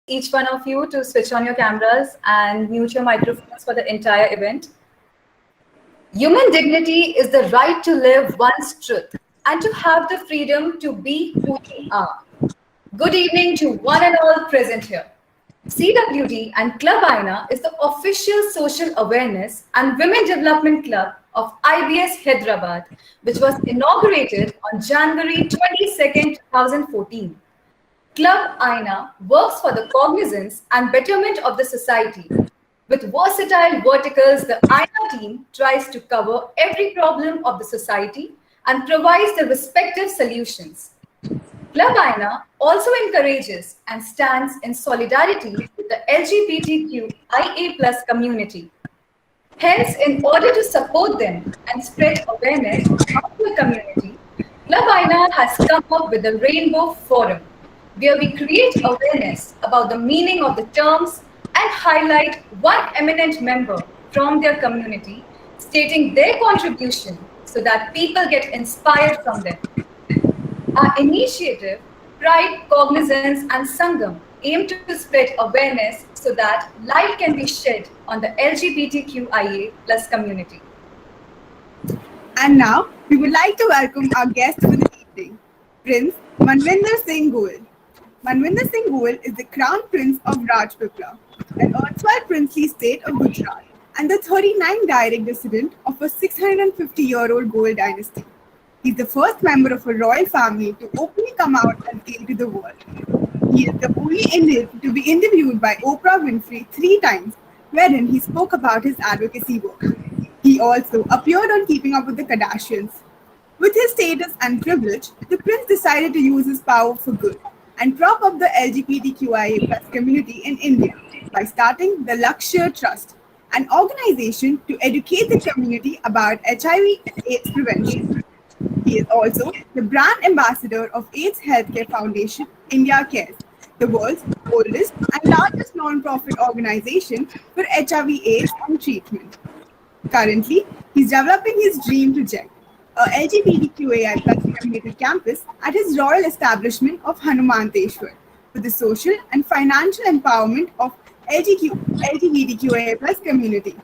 each one of you to switch on your cameras and mute your microphones for the entire event. Human dignity is the right to live one's truth and to have the freedom to be who we are. Good evening to one and all present here. CWD and Club Aaina is the official social awareness and women development club of IBS Hyderabad, which was inaugurated on January 22nd, 2014. Club Aaina works for the cognizance and betterment of the society. With versatile verticals, the Aaina team tries to cover every problem of the society and provides the respective solutions. Club Aaina also encourages and stands in solidarity with the LGBTQIA+ community. Hence, in order to support them and spread awareness among the community, Club Aaina has come up with the Rainbow Forum, where we create awareness about the meaning of the terms and highlight one eminent member from their community, stating their contribution so that people get inspired from them. Our initiative, Pride, Cognizance and Sangam, aim to spread awareness so that light can be shed on the LGBTQIA+ community. And now, we would like to welcome our guest for the evening, Prince Manvendra Singh Gohil. Manvendra Singh Gohil is the Crown Prince of Rajpipla, an erstwhile princely state of Gujarat, and the 39th direct descendant of a 650-year-old Gohil dynasty. He is the first member of a royal family to openly come out and gay to the world. He is the only Indian to be interviewed by Oprah Winfrey 3 times, wherein he spoke about his advocacy work. He also appeared on Keeping Up with the Kardashians. With his status and privilege, the prince decided to use his power for good and prop up the LGBTQIA+ community in India by starting the Lakshya Trust, an organization to educate the community about HIV/AIDS prevention. He is also the brand ambassador of AIDS Healthcare Foundation, India Cares, the world's oldest and largest non-profit organization for HIV/AIDS and treatment. Currently, he's developing his dream project, a LGBTQAI+ community campus at his royal establishment of Hanumanteshwar, for the social and financial empowerment of LGBTQAI+ community.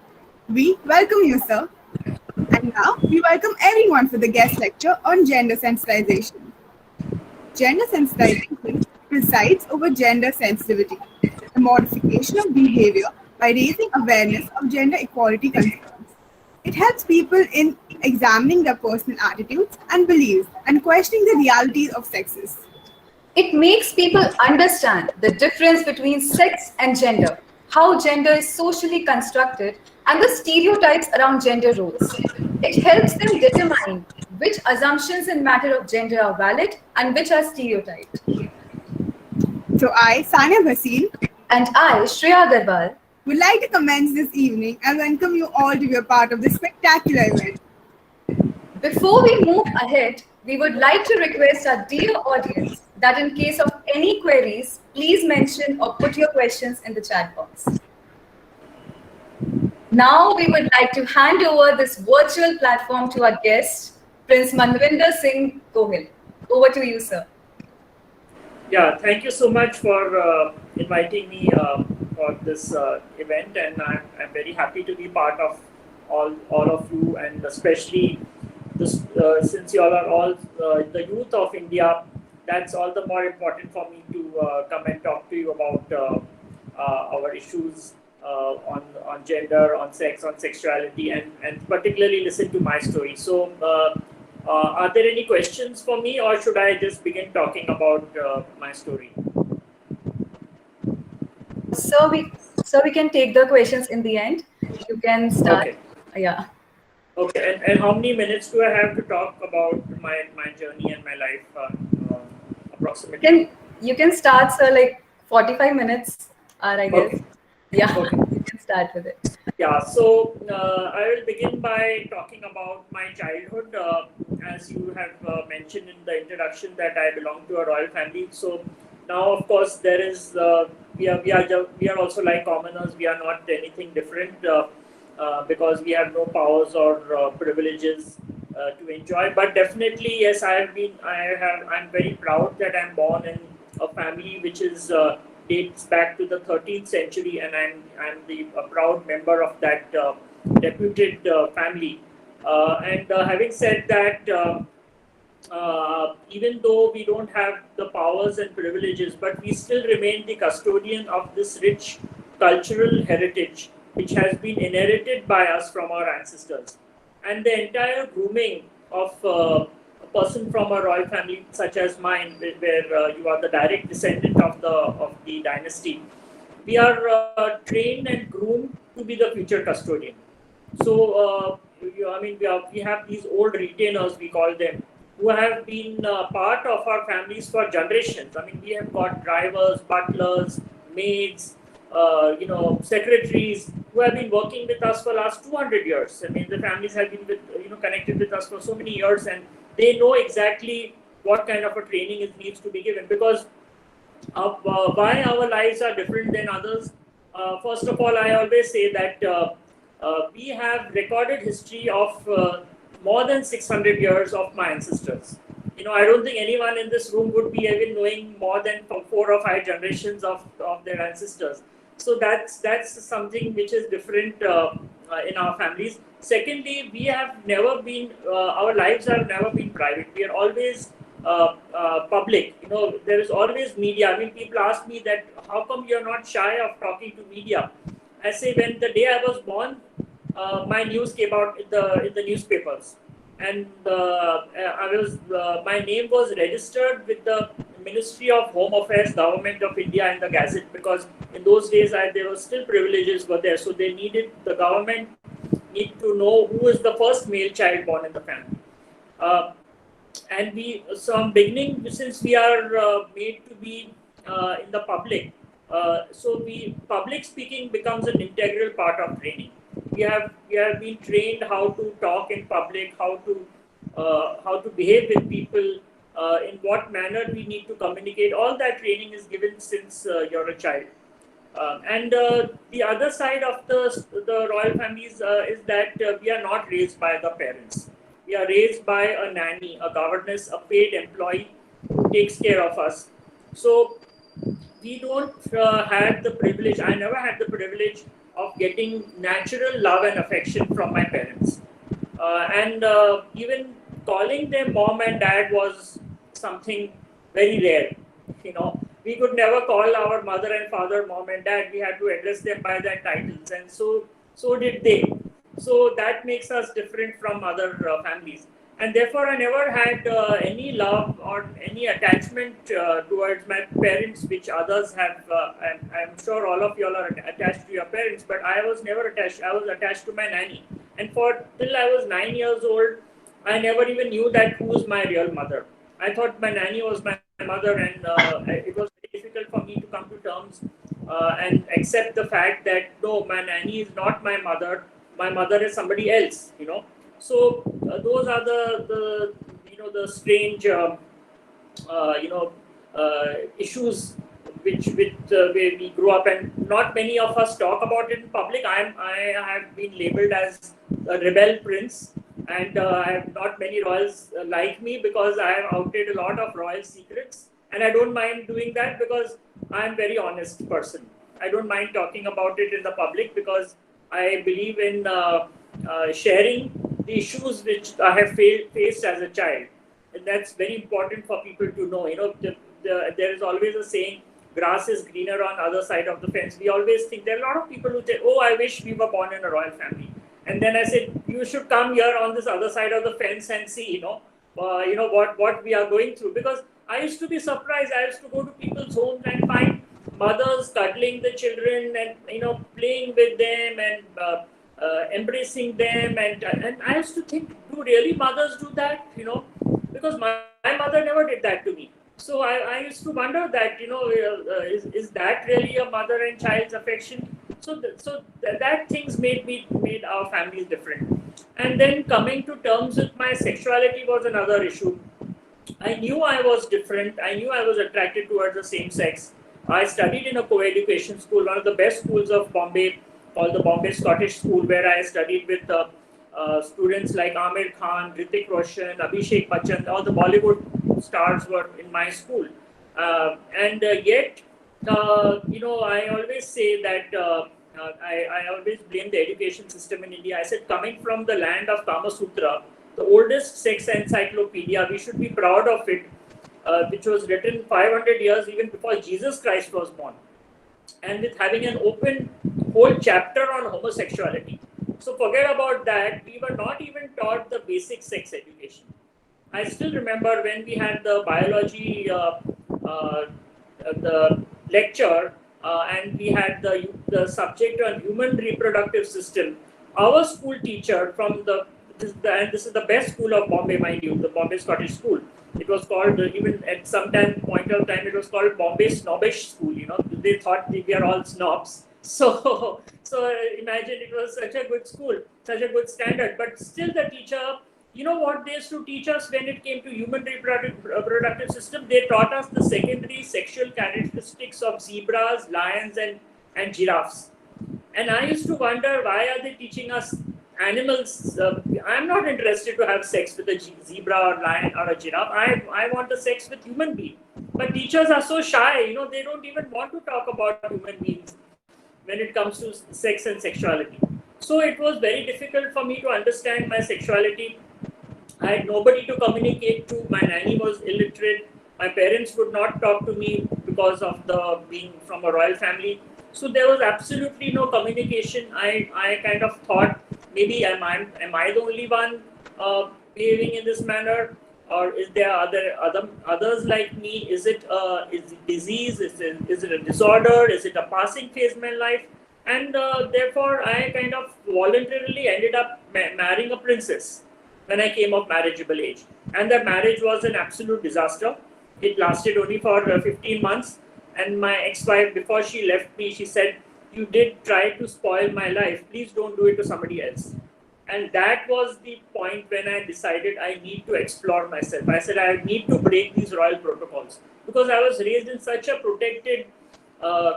We welcome you, sir. And now, we welcome everyone for the guest lecture on gender sensitization. Gender sensitization presides over gender sensitivity, the modification of behavior by raising awareness of gender equality concerns. It helps people in examining their personal attitudes and beliefs and questioning the realities of sexes. It makes people understand the difference between sex and gender, how gender is socially constructed, and the stereotypes around gender roles. It helps them determine which assumptions in matter of gender are valid and which are stereotyped. So I, Sania Bhasin, and I, Shreya Agarwal, would like to commence this evening and welcome you all to be a part of this spectacular event. Before we move ahead, we would like to request our dear audience that in case of any queries, please mention or put your questions in the chat box. Now we would like to hand over this virtual platform to our guest, Prince Manvendra Singh Gohil. Over to you, sir. Yeah, thank you so much for inviting me for this event, and I'm very happy to be part of all of you, and especially this, since you all are all the youth of India. That's all the more important for me to come and talk to you about our issues on gender, on sex, on sexuality, and particularly listen to my story. So, are there any questions for me, or should I just begin talking about my story? So we can take the questions in the end. You can start. Okay. Yeah. Okay, and how many minutes do I have to talk about my journey and my life approximately? You can start, sir, like 45 minutes are, I guess. Okay. Yeah, okay. You can start with it. Yeah, so I will begin by talking about my childhood. As you have mentioned in the introduction that I belong to a royal family. So now, of course, there is we are also like commoners. We are not anything different because we have no powers or privileges to enjoy. But definitely, yes, I'm very proud that I'm born in a family which is dates back to the 13th century, and I'm a proud member of that deputed family. And having said that, even though we don't have the powers and privileges, but we still remain the custodian of this rich cultural heritage which has been inherited by us from our ancestors. And the entire grooming of a person from a royal family such as mine, where you are the direct descendant of the dynasty, we are trained and groomed to be the future custodian. So, we have these old retainers, we call them, who have been part of our families for generations. I mean, we have got drivers, butlers, maids, secretaries who have been working with us for last 200 years. I mean, the families have been connected with us for so many years, and they know exactly what kind of a training it needs to be given, because why our lives are different than others. First of all, I always say that we have recorded history of more than 600 years of my ancestors. I don't think anyone in this room would be even knowing more than 4 or 5 generations of their ancestors. So that's something which is different in our families. Secondly, we have never been, our lives have never been private. We are always public. There is always media. I mean, people ask me that, how come you're not shy of talking to media? I say, when the day I was born, my news came out in the newspapers, and my name was registered with the Ministry of Home Affairs, Government of India, in the Gazette, because in those days there were still privileges were there, so the government need to know who is the first male child born in the family. And from beginning, since we are made to be in the public, so public speaking becomes an integral part of training. We have been trained how to talk in public, how to behave with people, in what manner we need to communicate. All that training is given since you're a child. And the other side of the royal families is that we are not raised by the parents. We are raised by a nanny, a governess, a paid employee who takes care of us. So we don't had the privilege. I never had the privilege of getting natural love and affection from my parents. And even calling them mom and dad was something very rare. We could never call our mother and father mom and dad. We had to address them by their titles, and so did they. So that makes us different from other families. And therefore, I never had any love or any attachment towards my parents, which others have. I'm sure all of you all are attached to your parents, but I was never attached. I was attached to my nanny. And till I was 9 years old, I never even knew that who was my real mother. I thought my nanny was my mother, and it was very difficult for me to come to terms and accept the fact that no, my nanny is not my mother. My mother is somebody else. So those are the strange issues where we grew up, and not many of us talk about it in public. I have been labelled as a rebel prince, and I have not many royals like me, because I have outed a lot of royal secrets, and I don't mind doing that because I am a very honest person. I don't mind talking about it in the public because I believe in sharing the issues which I have faced as a child, and that's very important for people to know. There is always a saying, grass is greener on the other side of the fence. We always think, there are a lot of people who say, oh, I wish we were born in a royal family. And then I said, you should come here on this other side of the fence and see, what we are going through. Because I used to be surprised. I used to go to people's homes and find mothers cuddling the children and, playing with them and embracing them. And I used to think, do really mothers do that? Because my mother never did that to me. So I used to wonder that, is that really a mother and child's affection? So that things made our families different. And then coming to terms with my sexuality was another issue. I knew I was different. I knew I was attracted towards the same sex. I studied in a co-education school, one of the best schools of Bombay, called the Bombay Scottish School, where I studied with students like Amir Khan, Hrithik Roshan, Abhishek Bachchan. All the Bollywood stars were in my school. And yet, I always say that I always blame the education system in India. I said, coming from the land of Kama Sutra, the oldest sex encyclopedia, we should be proud of it, which was written 500 years even before Jesus Christ was born, and with having an open whole chapter on homosexuality. So forget about that. We were not even taught the basic sex education. I still remember when we had the biology, the lecture, and we had the subject on human reproductive system. Our school teacher from and this is the best school of Bombay, mind you, the Bombay Scottish School. It was called, even at some point of time, it was called Bombay Snobbish School. They thought we are all snobs. So imagine, it was such a good school, such a good standard, but still the teacher, what they used to teach us when it came to human reproductive system? They taught us the secondary sexual characteristics of zebras, lions, and giraffes. And I used to wonder, why are they teaching us animals? I'm not interested to have sex with a zebra or lion or a giraffe. I want a sex with human being. But teachers are so shy, they don't even want to talk about human beings when it comes to sex and sexuality. So it was very difficult for me to understand my sexuality. I had nobody to communicate to. My nanny was illiterate. My parents would not talk to me because of the being from a royal family. So there was absolutely no communication. I kind of thought, maybe am I the only one behaving in this manner, or is there others like me? Is it disease? Is it a disorder? Is it a passing phase in my life? And therefore, I kind of voluntarily ended up marrying a princess when I came of marriageable age. And the marriage was an absolute disaster. It lasted only for 15 months. And my ex-wife, before she left me, she said, "You did try to spoil my life. Please don't do it to somebody else." And that was the point when I decided I need to explore myself. I said, I need to break these royal protocols, because I was raised in such a protected,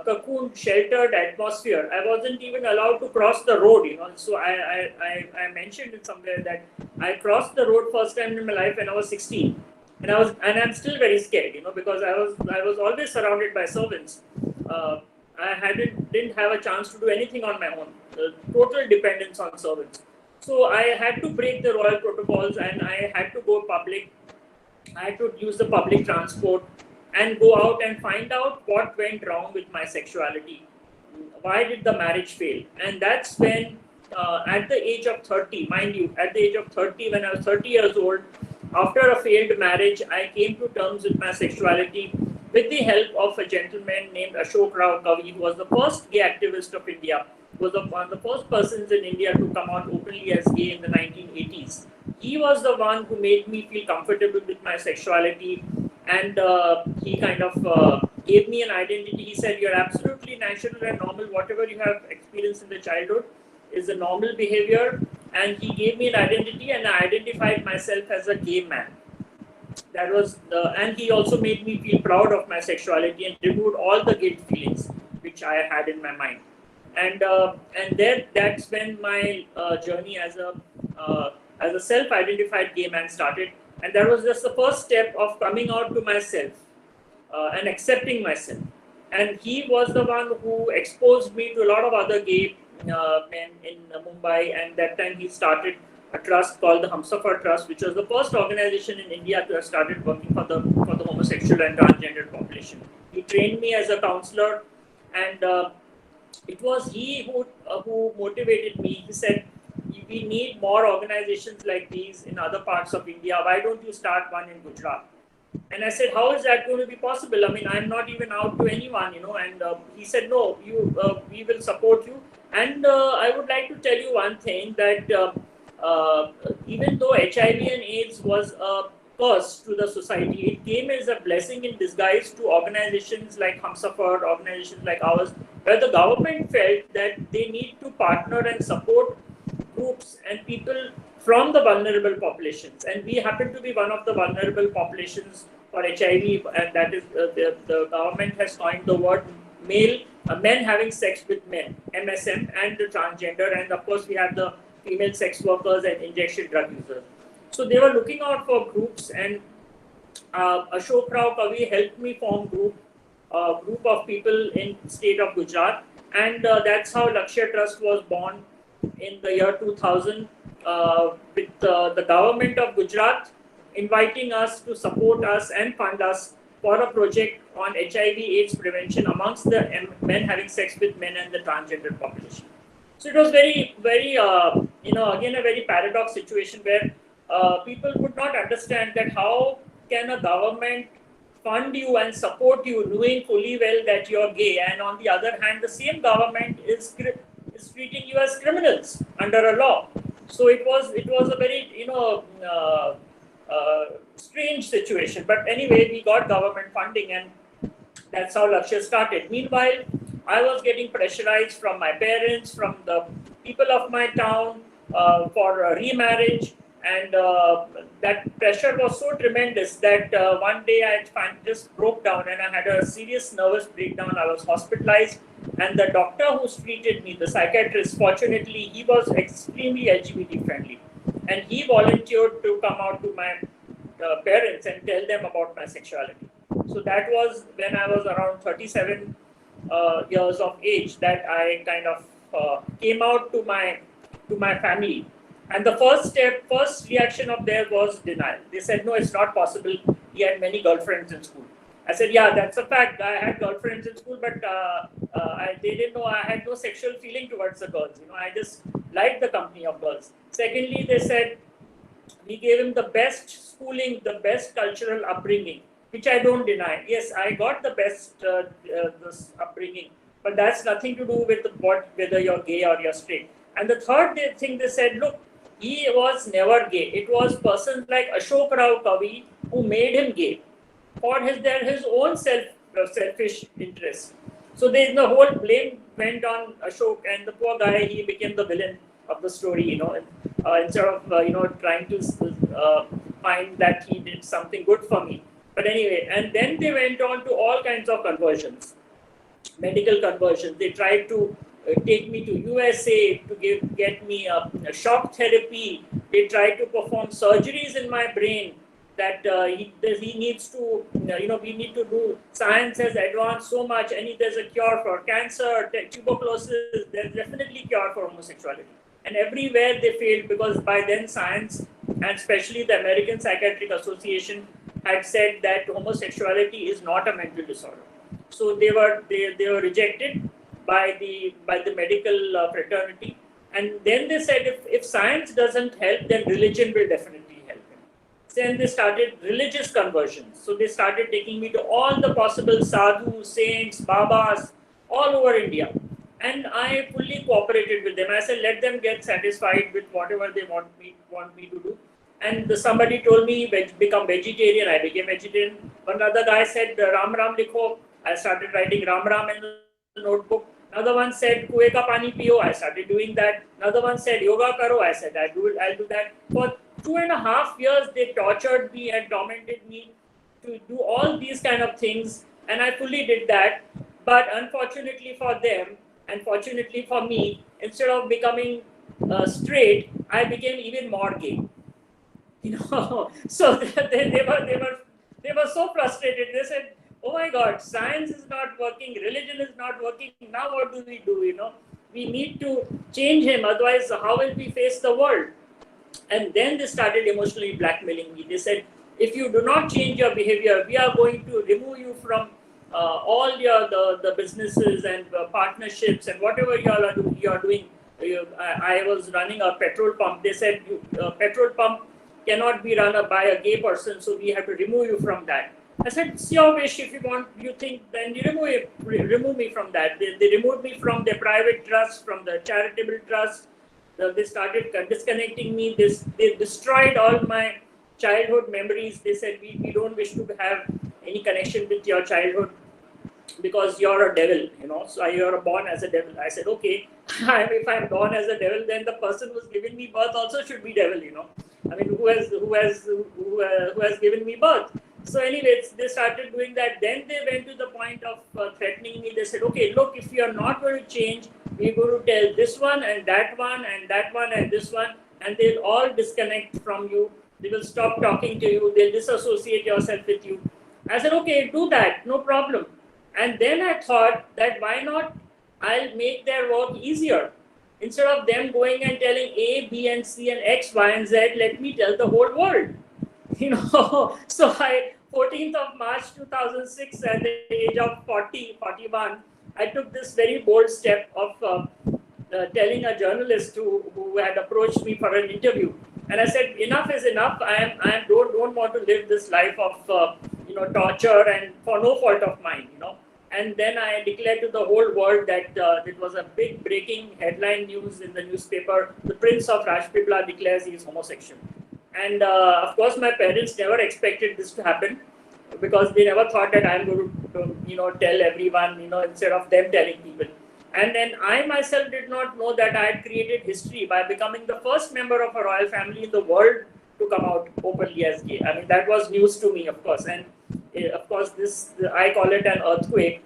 cocoon, sheltered atmosphere. I wasn't even allowed to cross the road, So I mentioned it somewhere that I crossed the road first time in my life when I was 16, and I'm still very scared, because I was always surrounded by servants. I didn't have a chance to do anything on my own. Total dependence on servants. So I had to break the royal protocols, and I had to go public. I had to use the public transport and go out and find out what went wrong with my sexuality. Why did the marriage fail? And that's when, at the age of 30, mind you, at the age of 30, when I was 30 years old, after a failed marriage, I came to terms with my sexuality with the help of a gentleman named Ashok Rao Kavi, who was the first gay activist of India. He was one of the first persons in India to come out openly as gay in the 1980s. He was the one who made me feel comfortable with my sexuality, and he kind of gave me an identity. He said, "You're absolutely natural and normal. Whatever you have experienced in the childhood is a normal behavior." And he gave me an identity, and I identified myself as a gay man. That was and he also made me feel proud of my sexuality and removed all the guilt feelings which I had in my mind. And that's when my journey as a self-identified gay man started. And that was just the first step of coming out to myself and accepting myself. And he was the one who exposed me to a lot of other gay men in Mumbai. And that time he started a trust called the Humsafar Trust, which was the first organization in India to have started working for the homosexual and transgender population. He trained me as a counselor, and it was he who motivated me. He said, "We need more organizations like these in other parts of India. Why don't you start one in Gujarat?" And I said, "How is that going to be possible? I mean, I'm not even out to anyone, And he said, "No, we will support you." And I would like to tell you one thing, that even though HIV and AIDS was a curse to the society, it came as a blessing in disguise to organizations like Humsafar, organizations like ours, where the government felt that they need to partner and support groups and people from the vulnerable populations. And we happen to be one of the vulnerable populations for HIV, and that is the government has coined the word men having sex with men, MSM, and the transgender, and of course we have the female sex workers and injection drug users. So they were looking out for groups, and Ashok Rao Kavi helped me form group, a group of people in state of Gujarat, and that's how Lakshya Trust was born in the year 2000, with the government of Gujarat inviting us to support us and fund us for a project on HIV/AIDS prevention amongst the men having sex with men and the transgender population. So it was very, again a very paradox situation where people could not understand that how can a government fund you and support you knowing fully well that you're gay, and on the other hand, the same government is treating you as criminals under a law. So it was a very strange situation. But anyway, we got government funding, and that's how Lakshya started. Meanwhile, I was getting pressurized from my parents, from the people of my town for remarriage, and that pressure was so tremendous that one day I just broke down and I had a serious nervous breakdown. I was hospitalized, and the doctor who treated me, the psychiatrist, fortunately, he was extremely LGBT friendly, and he volunteered to come out to my parents and tell them about my sexuality. So that was when I was around 37 years of age that I kind of came out to my family. And the first reaction of theirs was denial. They said, no, it's not possible. He had many girlfriends in school. I said, yeah, that's a fact. I had girlfriends in school, but they didn't know I had no sexual feeling towards the girls. I just liked the company of girls. Secondly, they said, we gave him the best schooling, the best cultural upbringing, which I don't deny. Yes, I got the best this upbringing, but that's nothing to do with whether you're gay or you're straight. And the third thing they said, look, he was never gay. It was persons like Ashok Rao Kavi who made him gay for his own selfish interest. So the whole blame went on Ashok, and the poor guy, he became the villain of the story, instead of trying to find that he did something good for me. But anyway, and then they went on to all kinds of conversions, medical conversions. They tried to take me to USA to get me a shock therapy. They tried to perform surgeries in my brain that he needs to, we need to do. Science has advanced so much, and there's a cure for cancer, tuberculosis, there's definitely a cure for homosexuality. And everywhere they failed, because by then science, and especially the American Psychiatric Association, had said that homosexuality is not a mental disorder. So they were rejected by the medical fraternity. And then they said, if science doesn't help, then religion will definitely help him. Then they started religious conversions. So they started taking me to all the possible sadhus, saints, babas, all over India. And I fully cooperated with them. I said, let them get satisfied with whatever they want me to do. And somebody told me, become vegetarian. I became vegetarian. One other guy said, Ram Ram likho. I started writing Ram Ram in the notebook. Another one said, Kuwe ka pani piyo. I started doing that. Another one said, yoga karo. I said, I'll do that. For 2.5 years, they tortured me and tormented me to do all these kind of things. And I fully did that. But unfortunately for them, and fortunately for me, instead of becoming straight, I became even more gay. So they were so frustrated. They said, "Oh my God, science is not working, religion is not working. Now what do we do? We need to change him. Otherwise, how will we face the world?" And then they started emotionally blackmailing me. They said, "If you do not change your behavior, we are going to remove you from all the businesses and partnerships and whatever you are doing." I was running a petrol pump. They said, petrol pump cannot be run by a gay person, so we have to remove you from that. I said, it's your wish. If you think, then you remove me from that. They removed me from their private trust, from the charitable trust. They started disconnecting me. They destroyed all my childhood memories. They said, we don't wish to have any connection with your childhood because you're a devil, so you're born as a devil. I said, okay, if I'm born as a devil, then the person who's giving me birth also should be devil, I mean, who has given me birth? So anyways, they started doing that. Then they went to the point of threatening me. They said, okay, look, if you're not going to change, we're going to tell this one and that one and that one and this one, and they'll all disconnect from you. They will stop talking to you. They'll disassociate yourself with you. I said, okay, do that, no problem. And then I thought that why not I'll make their work easier. Instead of them going and telling A, B, and C, and X, Y, and Z, let me tell the whole world. So 14th of March 2006, at the age of 41, I took this very bold step of telling a journalist who had approached me for an interview. And I said, enough is enough. I don't want to live this life of torture and for no fault of mine. And then I declared to the whole world that it was a big breaking headline news in the newspaper. The Prince of Rajpipla declares he is homosexual. And of course, my parents never expected this to happen, because they never thought that I'm going to, tell everyone, instead of them telling people. And then I myself did not know that I had created history by becoming the first member of a royal family in the world to come out openly as gay. I mean, that was news to me, of course. And of course, I call it an earthquake,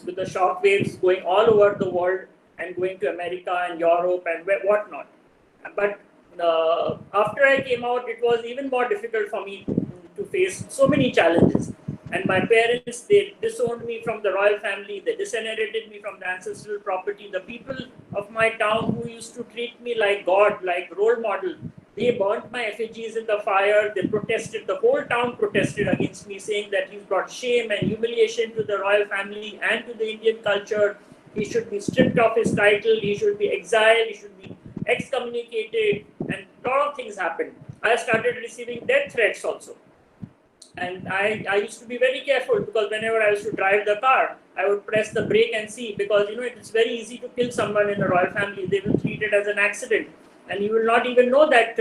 with the shock waves going all over the world and going to America and Europe and whatnot. But after I came out, it was even more difficult for me to face so many challenges. And my parents, they disowned me from the royal family, they disinherited me from the ancestral property. The people of my town who used to treat me like God, like role model, they burnt my effigies in the fire, they protested, the whole town protested against me, saying that he's brought shame and humiliation to the royal family and to the Indian culture. He should be stripped of his title, he should be exiled, he should be excommunicated, and a lot of things happened. I started receiving death threats also. And I used to be very careful, because whenever I used to drive the car, I would press the brake and see, because it's very easy to kill someone in the royal family. They will treat it as an accident, and you will not even know that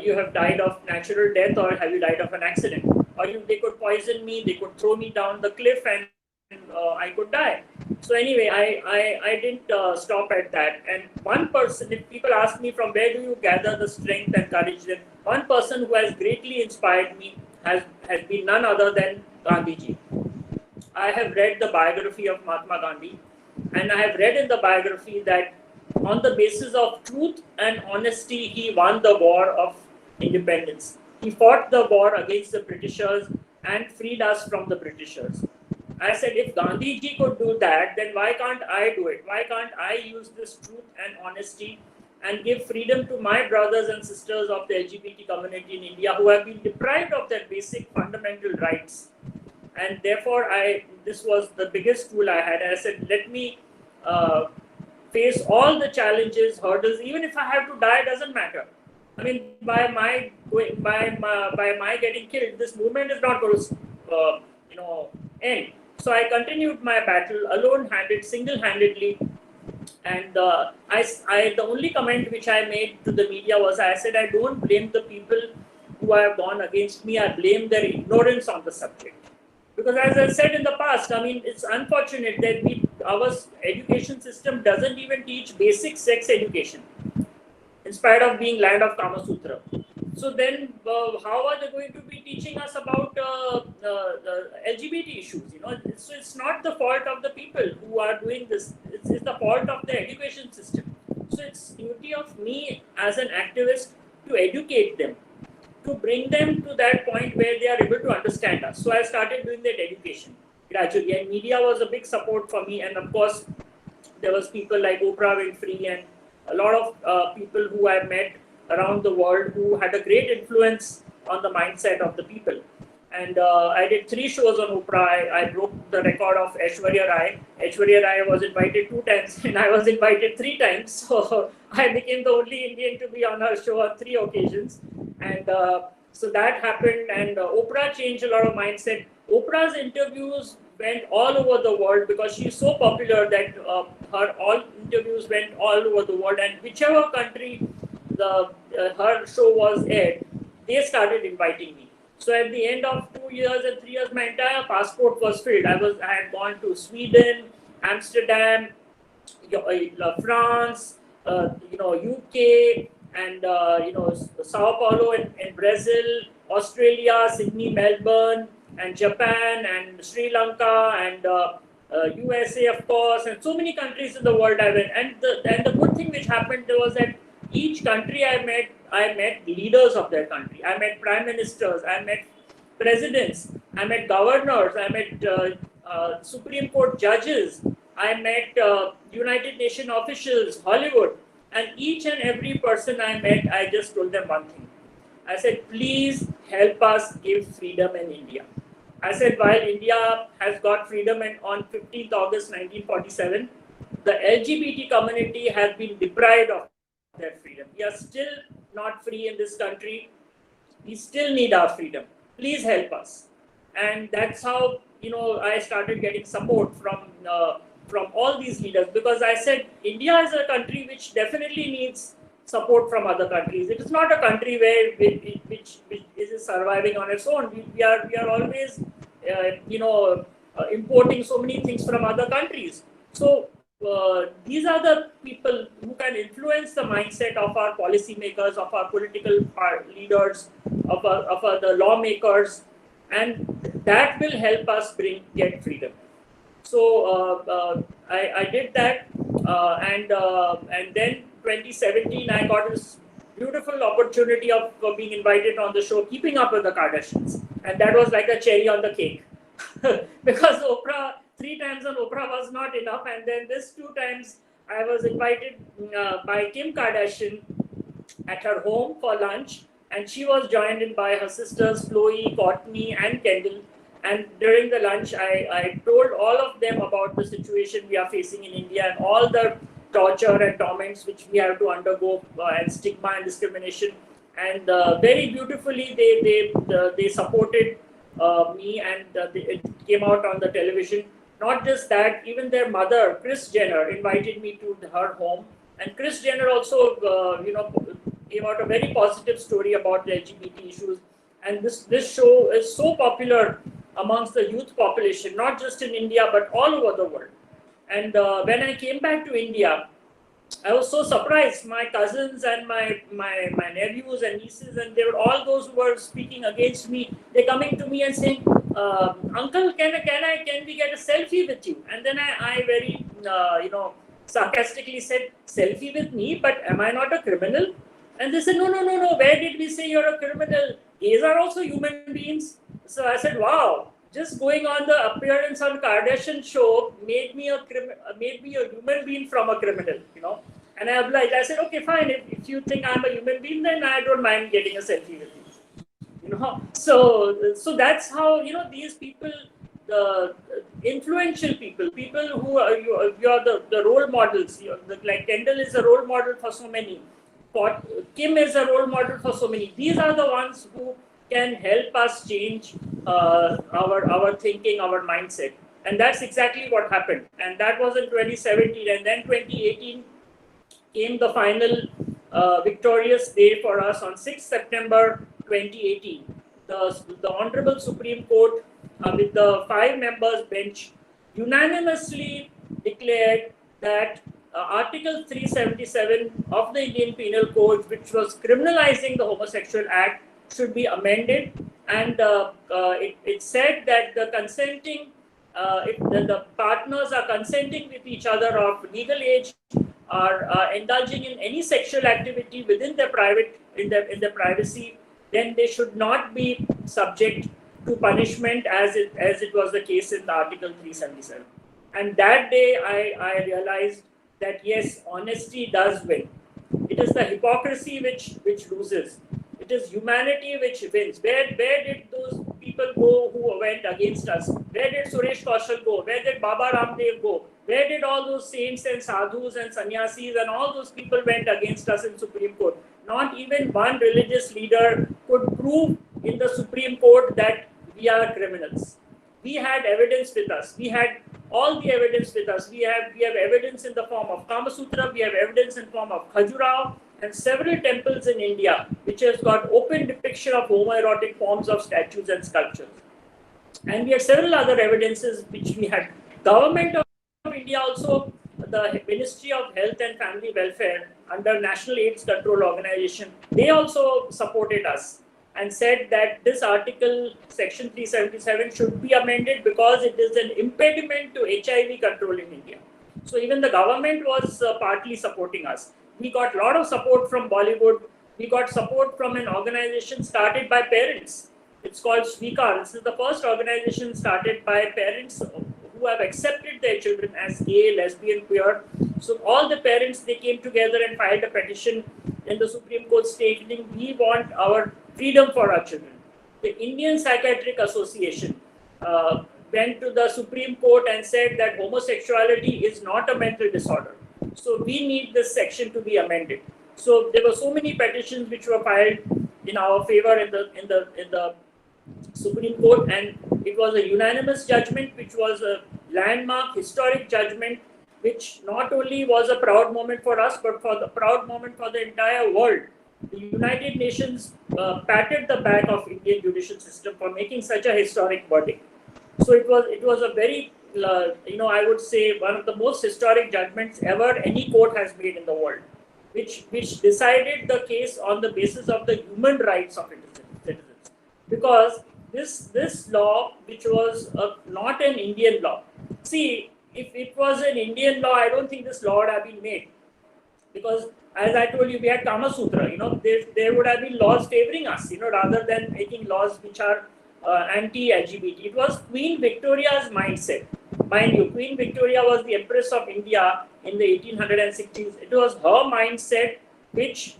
you have died of natural death or have you died of an accident. Or they could poison me, they could throw me down the cliff, and I could die. So anyway, I didn't stop at that. And one person, if people ask me from where do you gather the strength and courage, then one person who has greatly inspired me has been none other than Gandhiji. I have read the biography of Mahatma Gandhi, and I have read in the biography that on the basis of truth and honesty, he won the war of independence. He fought the war against the Britishers and freed us from the Britishers. I said, if Gandhiji could do that, then why can't I do it? Why can't I use this truth and honesty and give freedom to my brothers and sisters of the LGBT community in India who have been deprived of their basic fundamental rights? And therefore, this was the biggest tool I had. I said, let me face all the challenges, hurdles. Even if I have to die, it doesn't matter. I mean, by my getting killed, this movement is not going to end. So I continued my battle alone-handed, single-handedly. And the only comment which I made to the media was, I said, I don't blame the people who have gone against me. I blame their ignorance on the subject. Because as I said in the past, I mean, it's unfortunate that our education system doesn't even teach basic sex education, in spite of being land of Kama Sutra. So then, how are they going to be teaching us about the LGBT issues? So it's not the fault of the people who are doing this. It's the fault of the education system. So it's duty of me as an activist to educate them, to bring them to that point where they are able to understand us. So I started doing that education gradually, and media was a big support for me. And of course, there was people like Oprah Winfrey and a lot of people who I met around the world who had a great influence on the mindset of the people. And I did 3 shows on Oprah. I broke the record of Aishwarya Rai. Aishwarya Rai was invited 2 times and I was invited 3 times. So I became the only Indian to be on her show on 3 occasions. And so that happened, and Oprah changed a lot of mindset. Oprah's interviews went all over the world because she's so popular that her all interviews went all over the world, and whichever country her show was aired, they started inviting me. So at the end of 2 years and 3 years, my entire passport was filled. I had gone to Sweden, Amsterdam, France, UK, and Sao Paulo in Brazil, Australia, Sydney, Melbourne, and Japan, and Sri Lanka, and USA, of course, and so many countries in the world I went. And the good thing which happened was that each country I met leaders of their country. I met prime ministers, I met presidents, I met governors, I met Supreme Court judges, I met United Nations officials, Hollywood, and each and every person I met, I just told them one thing. I said, please help us give freedom in India. I said, while India has got freedom on 15th August 1947, the LGBT community has been deprived of their freedom. We are still not free in this country. We still need our freedom. Please help us. And that's how I started getting support from all these leaders, because I said India is a country which definitely needs support from other countries. It is not a country which is surviving on its own. We are always importing so many things from other countries. So these are the people who can influence the mindset of our policymakers, of our political leaders, of the lawmakers, and that will help us get freedom. So I did that, and then 2017 I got this beautiful opportunity of being invited on the show Keeping Up with the Kardashians, and that was like a cherry on the cake because Oprah, 3 times on Oprah was not enough, and then this 2 times I was invited by Kim Kardashian at her home for lunch, and she was joined in by her sisters Chloe, Courtney, and Kendall. And during the lunch, I told all of them about the situation we are facing in India and all the torture and torments which we have to undergo, and stigma and discrimination. And very beautifully, they supported me, and it came out on the television. Not just that, even their mother, Kris Jenner, invited me to her home. And Kris Jenner also, gave out a very positive story about the LGBT issues. And this show is so popular amongst the youth population, not just in India, but all over the world. And when I came back to India, I was so surprised. My cousins and my nephews and nieces, and they were all those who were speaking against me. They're coming to me and saying, "Uncle, can we get a selfie with you?" And then I very sarcastically said, "Selfie with me? But am I not a criminal?" And they said, "No. Where did we say you're a criminal? Gays are also human beings." So I said, "Wow, just going on the appearance on Kardashian show made me a human being from a criminal, And I obliged. I said, "Okay, fine. If you think I'm a human being, then I don't mind getting a selfie with you." So that's how these people, the influential people who are you are the role models. Like Kendall is a role model for so many. Kim is a role model for so many. These are the ones who can help us change our thinking, our mindset. And that's exactly what happened. And that was in 2017. And then 2018 came the final victorious day for us on 6th September 2018. The Honorable Supreme Court, with the 5 members bench, unanimously declared that Article 377 of the Indian Penal Code, which was criminalizing the homosexual act, should be amended, and it said that the consenting, if the partners are consenting with each other of legal age, are indulging in any sexual activity within their in their privacy, then they should not be subject to punishment as it was the case in the Article 377. And that day I realized that yes, honesty does win. It is the hypocrisy which loses. It is humanity which wins. Where did those people go who went against us? Where did Suresh Kaushal go? Where did Baba Ramdev go? Where did all those saints and sadhus and sannyasis and all those people went against us in Supreme Court? Not even one religious leader could prove in the Supreme Court that we are criminals. We had evidence with us. We had all the evidence with us. We have evidence in the form of Kama Sutra. We have evidence in form of Khajuraho, and several temples in India which has got open depiction of homoerotic forms of statues and sculptures. And we have several other evidences which we had. Government of India also, the Ministry of Health and Family Welfare under National AIDS Control Organization, they also supported us and said that this article, section 377, should be amended because it is an impediment to HIV control in India. So even the government was partly supporting us. We got a lot of support from Bollywood. We got support from an organization started by parents. It's called Swikar. This is the first organization started by parents who have accepted their children as gay, lesbian, queer. So all the parents, they came together and filed a petition in the Supreme Court stating we want our freedom for our children. The Indian Psychiatric Association went to the Supreme Court and said that homosexuality is not a mental disorder. So we need this section to be amended. So there were so many petitions which were filed in our favor in the Supreme Court, and it was a unanimous judgment, which was a landmark, historic judgment, which not only was a proud moment for us, but for the proud moment for the entire world. The United Nations patted the back of Indian judicial system for making such a historic verdict. So it was a very I would say one of the most historic judgments ever any court has made in the world, which decided the case on the basis of the human rights of citizens. Because this law, which was not an Indian law. See, if it was an Indian law, I don't think this law would have been made. Because as I told you, we had Kama Sutra. There would have been laws favoring us. Rather than making laws which are anti-LGBT. It was Queen Victoria's mindset. Mind you, Queen Victoria was the Empress of India in the 1860s. It was her mindset which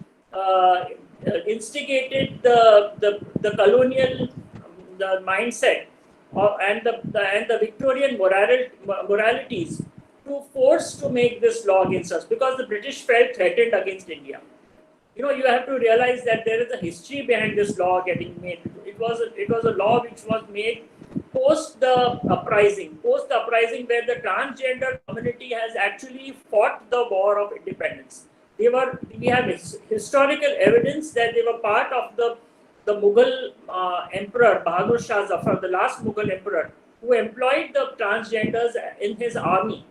instigated the colonial mindset and the Victorian moralities to force to make this law against us, because the British felt threatened against India. You have to realize that there is a history behind this law getting made. It was a law which was made post the uprising where the transgender community has actually fought the war of independence. We have historical evidence that they were part of the Mughal emperor Bahadur Shah Zafar, the last Mughal emperor, who employed the transgenders in his army.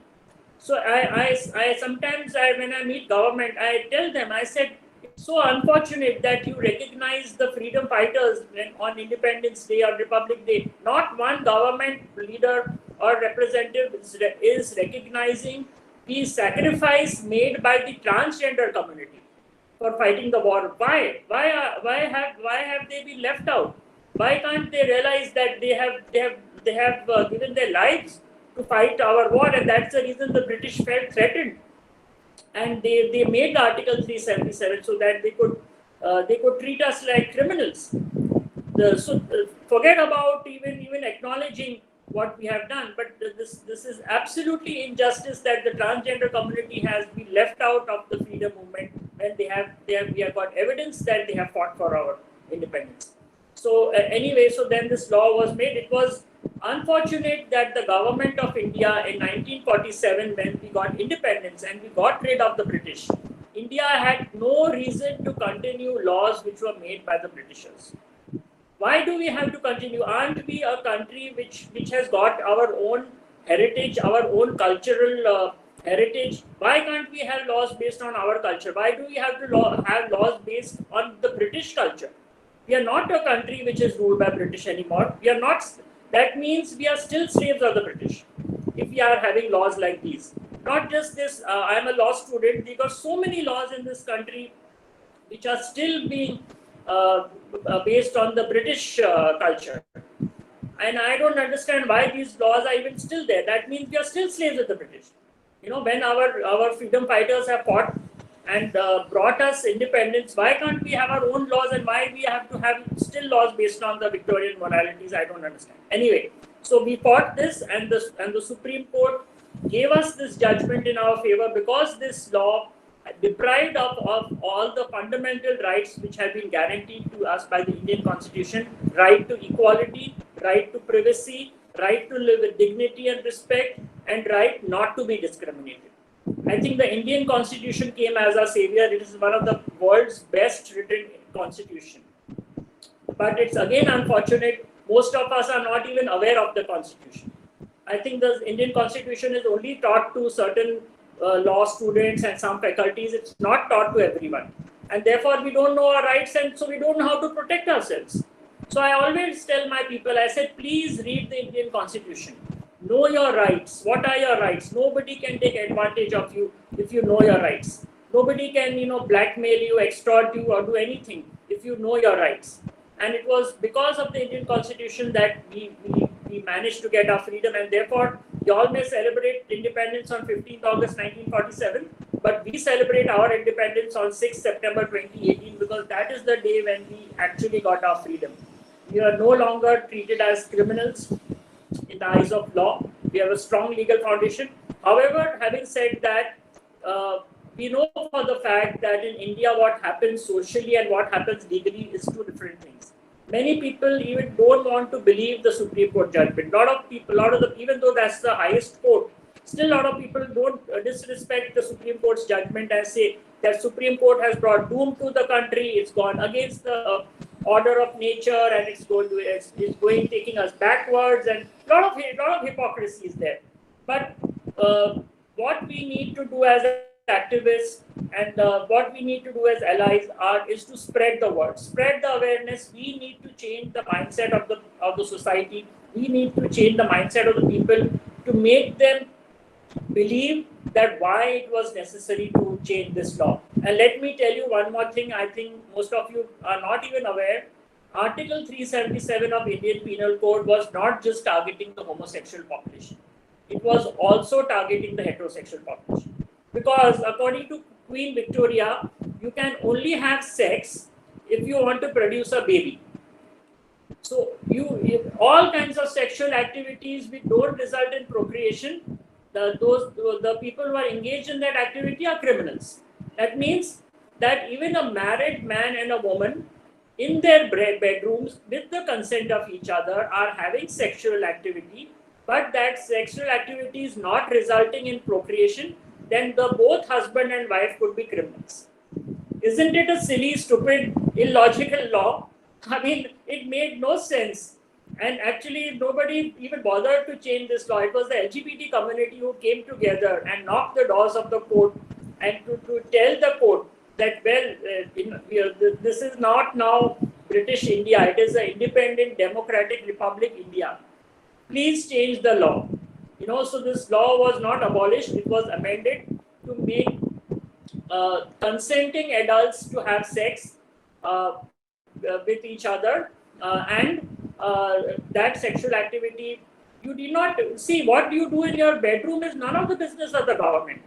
So I sometimes when I meet government, I tell them, I said, it's so unfortunate that you recognize the freedom fighters on Independence Day or Republic Day. Not one government leader or representative is recognizing the sacrifice made by the transgender community for fighting the war. Why have they been left out? Why can't they realize that they have given their lives to fight our war, and that's the reason the British felt threatened, and they made the Article 377 so that they could treat us like criminals. Forget about even acknowledging what we have done, but this is absolutely injustice that the transgender community has been left out of the freedom movement when we have got evidence that they have fought for our independence. So anyway, so then this law was made. It was unfortunate that the government of India in 1947, when we got independence and we got rid of the British, India had no reason to continue laws which were made by the Britishers. Why do we have to continue? Aren't we a country which has got our own heritage, our own cultural heritage? Why can't we have laws based on our culture? Why do we have to have laws based on the British culture? We are not a country which is ruled by British anymore. We are not. That means we are still slaves of the British if we are having laws like these. Not just this, I am a law student. We got so many laws in this country which are still being based on the British culture. And I don't understand why these laws are even still there. That means we are still slaves of the British. When our freedom fighters have fought and brought us independence, why can't we have our own laws, and why we have to have still laws based on the Victorian moralities? I don't understand. Anyway, so we fought this, and the Supreme Court gave us this judgment in our favor, because this law deprived of all the fundamental rights which have been guaranteed to us by the Indian Constitution: right to equality, right to privacy, right to live with dignity and respect, and right not to be discriminated. I think the Indian Constitution came as our savior. It is one of the world's best written constitution. But it's again unfortunate, most of us are not even aware of the Constitution. I think the Indian Constitution is only taught to certain law students and some faculties. It's not taught to everyone. And therefore, we don't know our rights, and so we don't know how to protect ourselves. So I always tell my people, I said, please read the Indian Constitution. Know your rights. What are your rights? Nobody can take advantage of you if you know your rights. Nobody can, blackmail you, extort you, or do anything if you know your rights. And it was because of the Indian Constitution that we managed to get our freedom, and therefore You all may celebrate independence on 15th August 1947, but we celebrate our independence on 6th September 2018 because that is the day when we actually got our freedom. We are no longer treated as criminals in the eyes of law. We have a strong legal foundation. However, having said that, we know for the fact that in India what happens socially and what happens legally is two different things. Many people even don't want to believe the Supreme Court judgment. Even though that's the highest court, still a lot of people don't disrespect the Supreme Court's judgment and say that Supreme Court has brought doom to the country. It's gone against the order of nature, and it's going taking us backwards, and a lot of hypocrisy is there. But what we need to do as activists and what we need to do as allies is to spread the word, spread the awareness. We need to change the mindset of the society. We need to change the mindset of the people to make them believe that why it was necessary to change this law. And let me tell you one more thing. I think most of you are not even aware. Article 377 of Indian Penal Code was not just targeting the homosexual population. It was also targeting the heterosexual population. Because according to Queen Victoria, you can only have sex if you want to produce a baby. So all kinds of sexual activities which don't result in procreation, the people who are engaged in that activity are criminals. That means that even a married man and a woman in their bedrooms with the consent of each other are having sexual activity, but that sexual activity is not resulting in procreation, then both husband and wife could be criminals. Isn't it a silly, stupid, illogical law? I mean, it made no sense. And actually, nobody even bothered to change this law. It was the LGBT community who came together and knocked the doors of the court and to tell the court that, this is not now British India. It is an independent, democratic Republic India. Please change the law. So this law was not abolished. It was amended to make consenting adults to have sex with each other, and that sexual activity, you do not see what you do in your bedroom is none of the business of the government.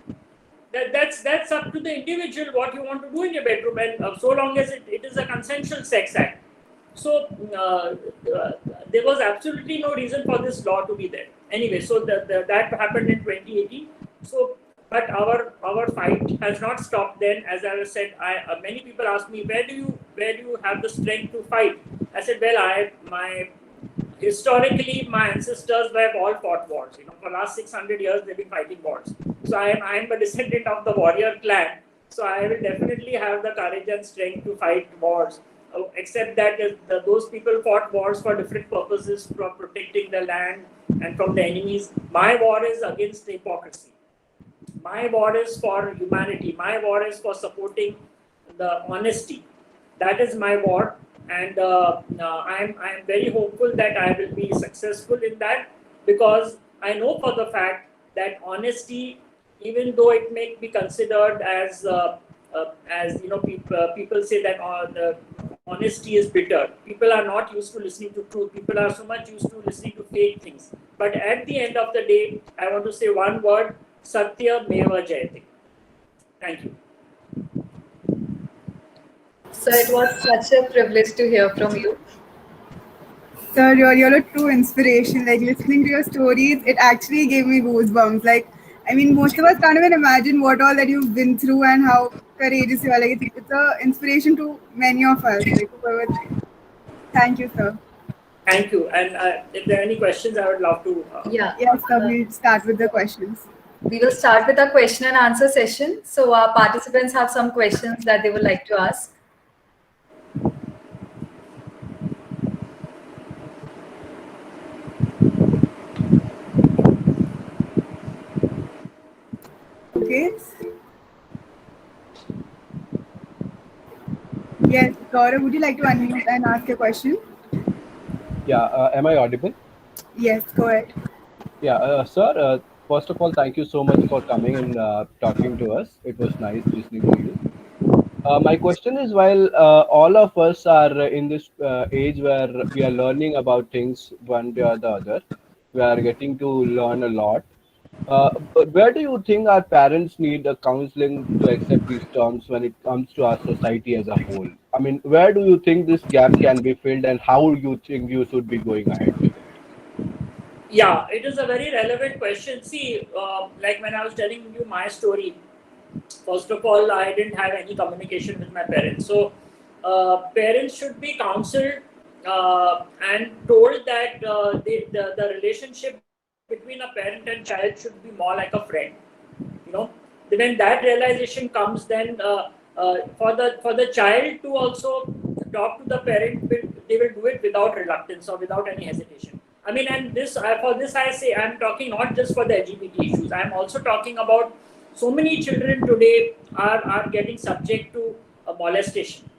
That's up to the individual what you want to do in your bedroom, and so long as it is a consensual sex act. So there was absolutely no reason for this law to be there. Anyway, so that happened in 2018. So, but our fight has not stopped then. As I said, many people ask me, where do you have the strength to fight? I said, well, historically my ancestors have all fought wars. For the last 600 years they've been fighting wars. So I am a descendant of the warrior clan. So I will definitely have the courage and strength to fight wars. Except that those people fought wars for different purposes, from protecting the land and from the enemies. My war is against hypocrisy. My war is for humanity. My war is for supporting the honesty. That is my war, and I am very hopeful that I will be successful in that, because I know for the fact that honesty, even though it may be considered as people say that the honesty is bitter. People are not used to listening to truth. People are so much used to listening to fake things. But at the end of the day, I want to say one word: Satya Meva Jayate. Thank you. Sir, it was such a privilege to hear from you. Sir, you're a true inspiration. Like, listening to your stories, it actually gave me goosebumps. Like, I mean, most of us can't even imagine what all that you've been through and how courageous you are. Like, it's an inspiration to many of us. Like, whoever. Thank you, sir. Thank you. And if there are any questions, I would love to. Yes, sir. We'll start with the questions. We will start with our question and answer session. So our participants have some questions that they would like to ask. Okay. Yes, Gaurav, would you like to unmute and ask a question? Yeah, am I audible? Yes, go ahead. Yeah, sir, first of all, thank you so much for coming and talking to us. It was nice listening to you. My question is, while all of us are in this age where we are learning about things one way or the other, we are getting to learn a lot. But where do you think our parents need a counseling to accept these terms when it comes to our society as a whole? I mean, where do you think this gap can be filled, and how you think you should be going ahead with it? Yeah, it is a very relevant question. See, like when I was telling you my story, first of all, I didn't have any communication with my parents. So, parents should be counseled and told that the relationship between a parent and child should be more like a friend. You know, when that realization comes, then for the child to also talk to the parent, they will do it without reluctance or without any hesitation. I mean, and for this I say I'm talking not just for the LGBT issues. I'm also talking about so many children today are getting subject to molestation,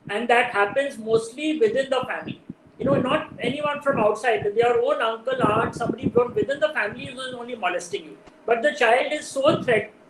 and that happens mostly within the family. You know, not anyone from outside. Their own uncle, aunt, somebody from within the family is only molesting you. But the child is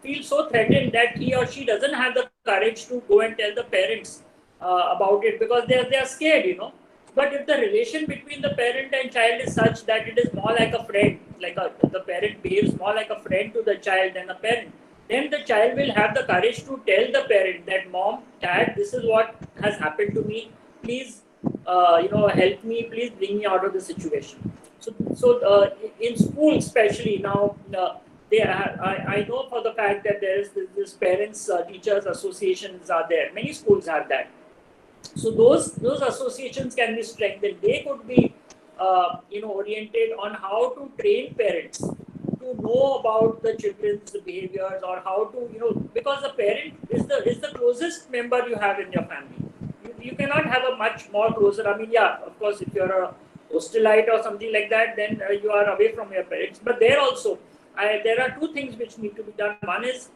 feels so threatened that he or she doesn't have the courage to go and tell the parents about it because they are scared. You know. But if the relation between the parent and child is such that it is more like a friend, the parent behaves more like a friend to the child than a parent, then the child will have the courage to tell the parent that mom, dad, this is what has happened to me. Please, help me. Please bring me out of the situation. So in school, especially now, I know for the fact that there is this parents teachers associations are there. Many schools have that. So those associations can be strengthened. They could be oriented on how to train parents to know about the children's behaviors, or how to, because the parent is the closest member you have in your family. You cannot have a much more closer. I mean, yeah, of course, if you're a hostelite or something like that, then you are away from your parents. But there also, there are two things which need to be done. One is,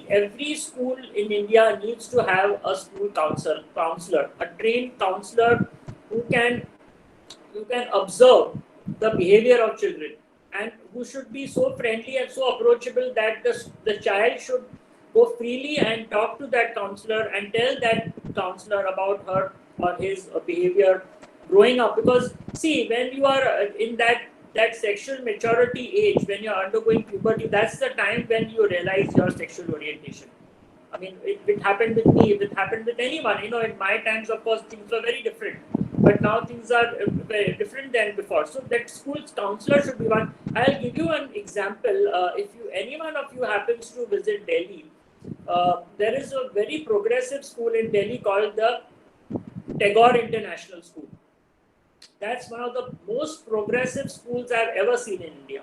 every school in India needs to have a school counselor, a trained counselor who can observe the behavior of children, and who should be so friendly and so approachable that the child should go freely and talk to that counselor and tell that counselor about her or his behavior growing up. Because see, when you are in that sexual maturity age, when you are undergoing puberty, that's the time when you realize your sexual orientation. I mean, it happened with me, it happened with anyone. In my times, of course, things were very different. But now things are very different than before. So that school's counselor should be one. I'll give you an example. If any one of you happens to visit Delhi, there is a very progressive school in Delhi called the Tagore International School. That's one of the most progressive schools I've ever seen in India,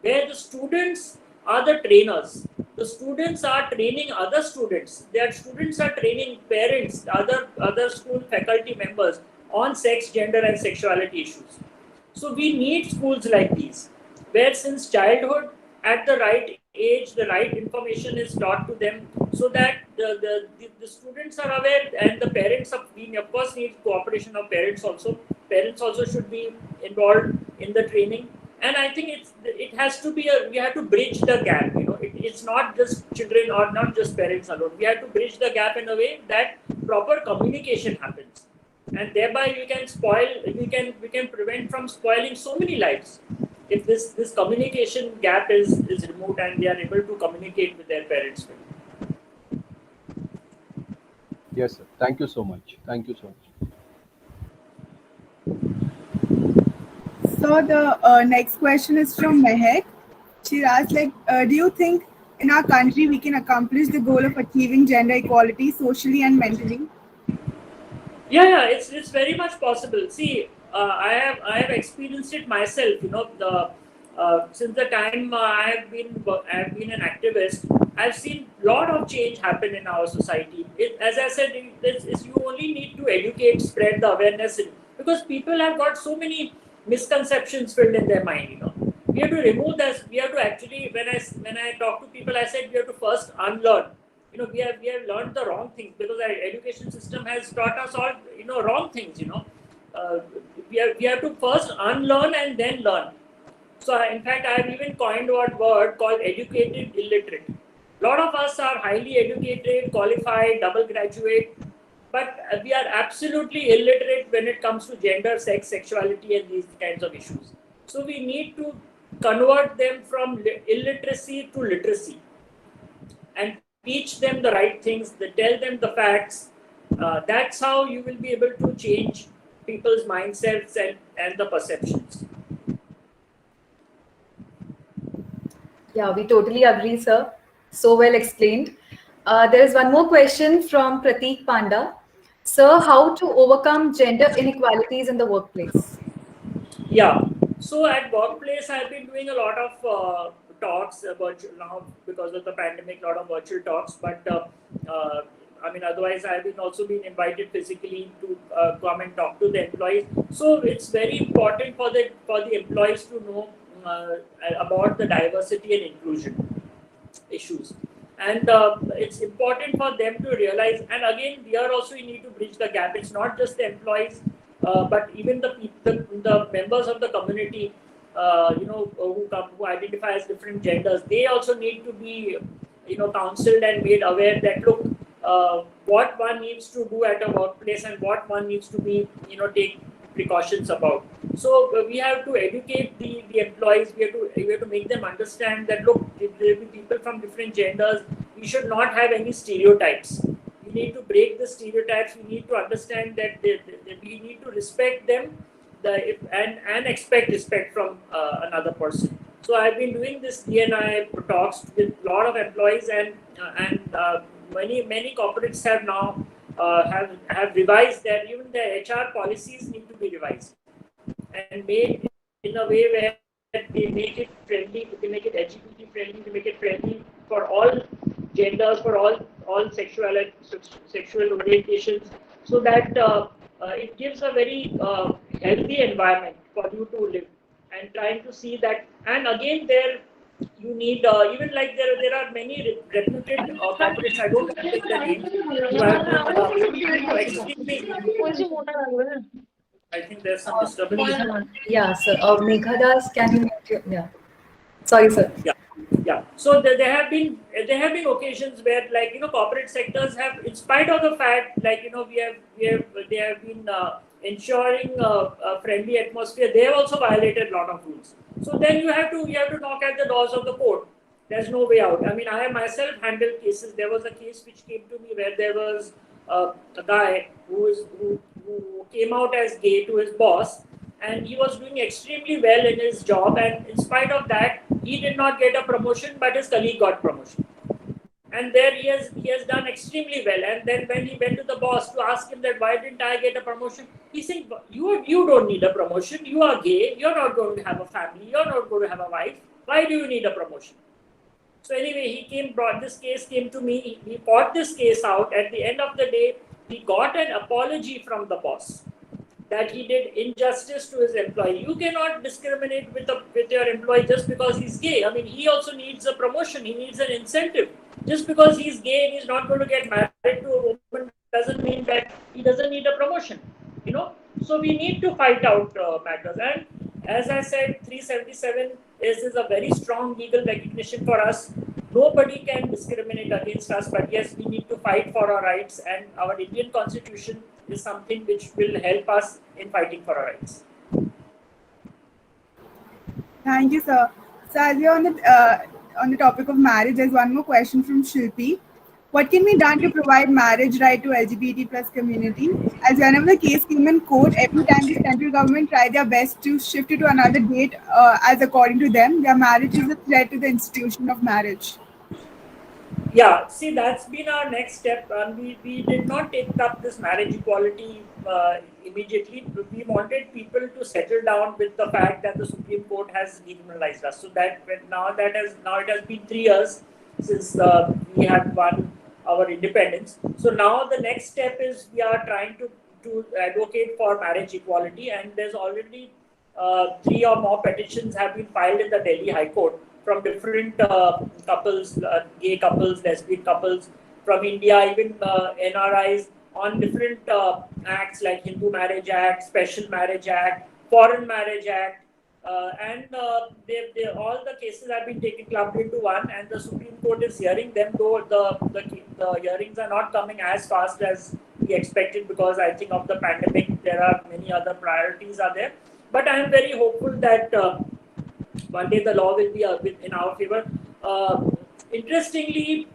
where the students are the trainers. The students are training other students. Their students are training parents, other school faculty members on sex, gender, and sexuality issues. So we need schools like these, where since childhood, at the right age, the right information is taught to them, so that the students are aware, and the parents we of course need cooperation of parents also. Parents also should be involved in the training. And I think it has to be we have to bridge the gap. It's not just children or not just parents alone. We have to bridge the gap in a way that proper communication happens, and thereby we can prevent from spoiling so many lives if this communication gap is removed and they are able to communicate with their parents. Yes, sir. Thank you so much. Thank you so much. So the next question is from Mehek. She asked, do you think in our country we can accomplish the goal of achieving gender equality socially and mentally? Yeah, it's very much possible. See, I have experienced it myself. Since the time I have been an activist, I've seen a lot of change happen in our society. As I said, you only need to educate, spread the awareness, because people have got so many misconceptions filled in their mind. We have to remove this. We have to actually, when I talk to people, I said we have to first unlearn. We have learned the wrong things, because our education system has taught us all wrong things. We have to first unlearn and then learn. So in fact, I have even coined one word called educated illiterate. A lot of us are highly educated, qualified, double graduate, but we are absolutely illiterate when it comes to gender, sex, sexuality, and these kinds of issues. So we need to convert them from illiteracy to literacy and teach them the right things, tell them the facts. That's how you will be able to change people's mindsets and the perceptions. Yeah, we totally agree, sir. So well explained. There is one more question from Prateek Panda. Sir, how to overcome gender inequalities in the workplace? Yeah. So at workplace, I've been doing a lot of talks virtual now because of the pandemic, a lot of virtual talks. But I mean, otherwise, I've been also been invited physically to come and talk to the employees. So it's very important for the employees to know about the diversity and inclusion issues. And it's important for them to realize, and again, here also you need to bridge the gap. It's not just the employees, but even the members of the community, who identify as different genders, they also need to be, counseled and made aware that, look, what one needs to do at a workplace and what one needs to be, take precautions about. So we have to educate the employees. We have to make them understand that, look, if there will be people from different genders, we should not have any stereotypes. We need to break the stereotypes. We need to understand that we need to respect them, and expect respect from another person. So I've been doing this D&I talks with a lot of employees, and many corporates have now have revised that even the HR policies need to be revised and made in a way where they make it friendly, they make it LGBT friendly, they make it friendly for all genders, for all sexual orientations, so that it gives a very healthy environment for you to live, and trying to see that. And again, there you need even like there are many reputed corporates. I don't want to take the names. Who have been extremely. I think there's some disturbance. Yeah, sir. Meghadas, can you mute yeah. Sorry, sir. Yeah. So there have been occasions where, like, corporate sectors have, in spite of the fact, like, they have been ensuring a friendly atmosphere, they have also violated a lot of rules. So then you have to knock at the doors of the court. There's no way out. I mean, I myself handled cases. There was a case which came to me where there was a guy who came out as gay to his boss, and he was doing extremely well in his job, and in spite of that, he did not get a promotion, but his colleague got promotion. And there he has done extremely well. And then when he went to the boss to ask him that why didn't I get a promotion, he said, you don't need a promotion. You are gay. You're not going to have a family. You're not going to have a wife. Why do you need a promotion? So anyway, this case came to me. He fought this case out. At the end of the day, he got an apology from the boss that he did injustice to his employee. You cannot discriminate with your employee just because he's gay. I mean, he also needs a promotion. He needs an incentive. Just because he's gay and he's not going to get married to a woman doesn't mean that he doesn't need a promotion. So we need to fight out matters. And as I said, 377 is a very strong legal recognition for us. Nobody can discriminate against us, but yes, we need to fight for our rights, and our Indian Constitution is something which will help us in fighting for our rights. Thank you, sir. So as we are on the topic of marriage, there's one more question from Shilpi. What can be done to provide marriage right to LGBT plus community? As whenever the case came in court, every time the central government tried their best to shift it to another date, as according to them, their marriage is a threat to the institution of marriage. Yeah, see, that's been our next step, and we did not take up this marriage equality immediately. We wanted people to settle down with the fact that the Supreme Court has decriminalized us. So that it has been 3 years since we have won our independence. So now the next step is we are trying to advocate for marriage equality, and there's already 3 or more petitions have been filed in the Delhi High Court from different couples, gay couples, lesbian couples from India, even NRIs on different acts like Hindu Marriage Act, Special Marriage Act, Foreign Marriage Act, and all the cases have been taken clubbed into one, and the Supreme Court is hearing them, though the hearings are not coming as fast as we expected because I think of the pandemic, there are many other priorities are there. But I am very hopeful that one day the law will be in our favor. Interestingly,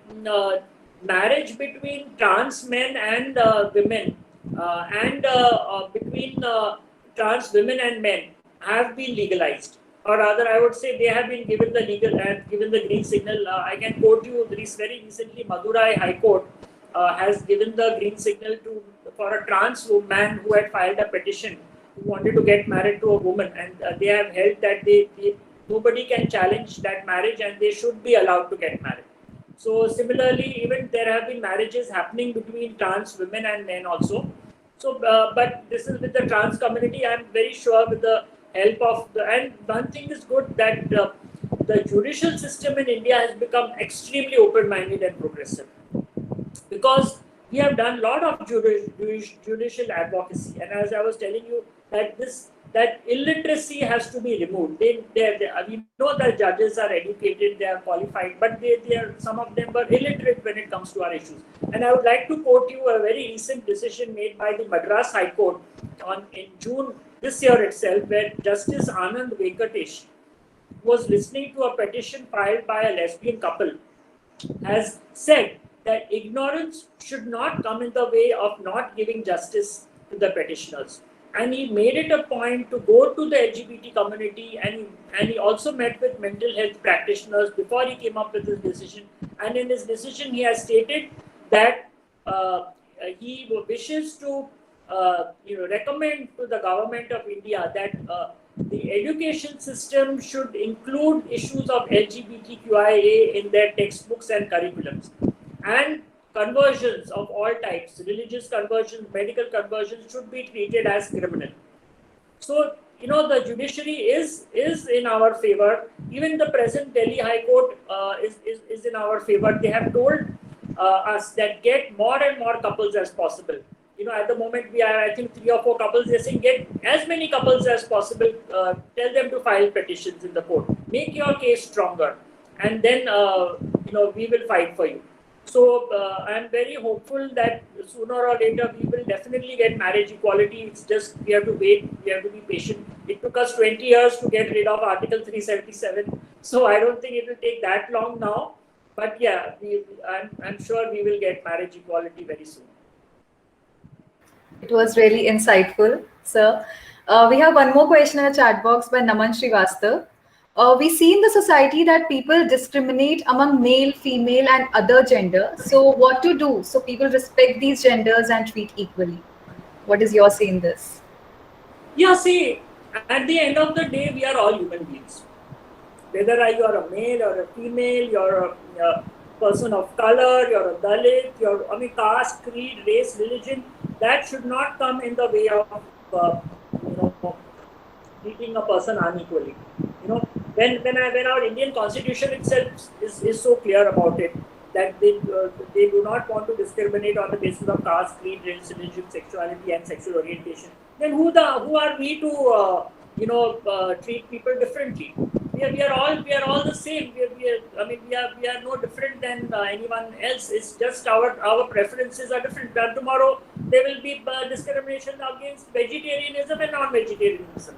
marriage between trans men and women and between trans women and men have been legalized, or rather I would say they have been given the given the green signal. I can quote you this very recently. Madurai High Court has given the green signal for a trans man who had filed a petition who wanted to get married to a woman, and they have held that nobody can challenge that marriage and they should be allowed to get married. So similarly, even there have been marriages happening between trans women and men also. So, but this is with the trans community. I'm very sure with the help of and one thing is good that the judicial system in India has become extremely open-minded and progressive, because we have done a lot of judicial advocacy, and as I was telling you, that illiteracy has to be removed. We know that judges are educated, they are qualified, but some of them were illiterate when it comes to our issues. And I would like to quote you a very recent decision made by the Madras High Court in June this year itself, where Justice Anand Venkatesh was listening to a petition filed by a lesbian couple, has said that ignorance should not come in the way of not giving justice to the petitioners. And he made it a point to go to the LGBT community, and he also met with mental health practitioners before he came up with his decision. And in his decision, he has stated that he wishes to recommend to the government of India that the education system should include issues of LGBTQIA in their textbooks and curriculums, and conversions of all types, religious conversions, medical conversions, should be treated as criminal. So, the judiciary is in our favor. Even the present Delhi High Court is in our favor. They have told us that get more and more couples as possible. At the moment we are, I think, 3 or 4 couples. They're saying get as many couples as possible. Tell them to file petitions in the court. Make your case stronger, and then we will fight for you. So I'm very hopeful that sooner or later we will definitely get marriage equality. It's just we have to wait, we have to be patient. It took us 20 years to get rid of Article 377. So I don't think it will take that long now. But yeah, I'm sure we will get marriage equality very soon. It was really insightful, sir. We have one more question in the chat box by Naman Srivastav. We see in the society that people discriminate among male, female, and other gender. So what to do so people respect these genders and treat equally? What is your say in this? Yeah, see, at the end of the day, we are all human beings. Whether you are a male or a female, you're a person of color, you're a Dalit, caste, creed, race, religion, that should not come in the way of treating a person unequally. When our Indian Constitution itself is so clear about it, that they do not want to discriminate on the basis of caste, creed, race, religion, sexuality, and sexual orientation, then who are we to treat people differently? We are all the same. We are no different than anyone else. It's just our preferences are different. Tomorrow there will be discrimination against vegetarianism and non-vegetarianism.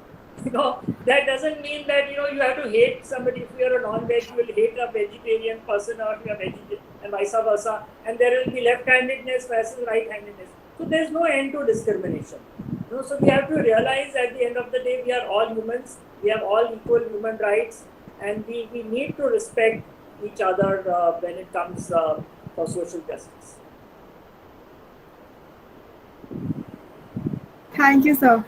That doesn't mean that you have to hate somebody. If you are a non-veg, you will hate a vegetarian person, or if you are vegetarian, and vice versa. And there will be left-handedness versus right-handedness. So there is no end to discrimination. So we have to realize at the end of the day, we are all humans. We have all equal human rights, and we need to respect each other when it comes for social justice. Thank you, sir.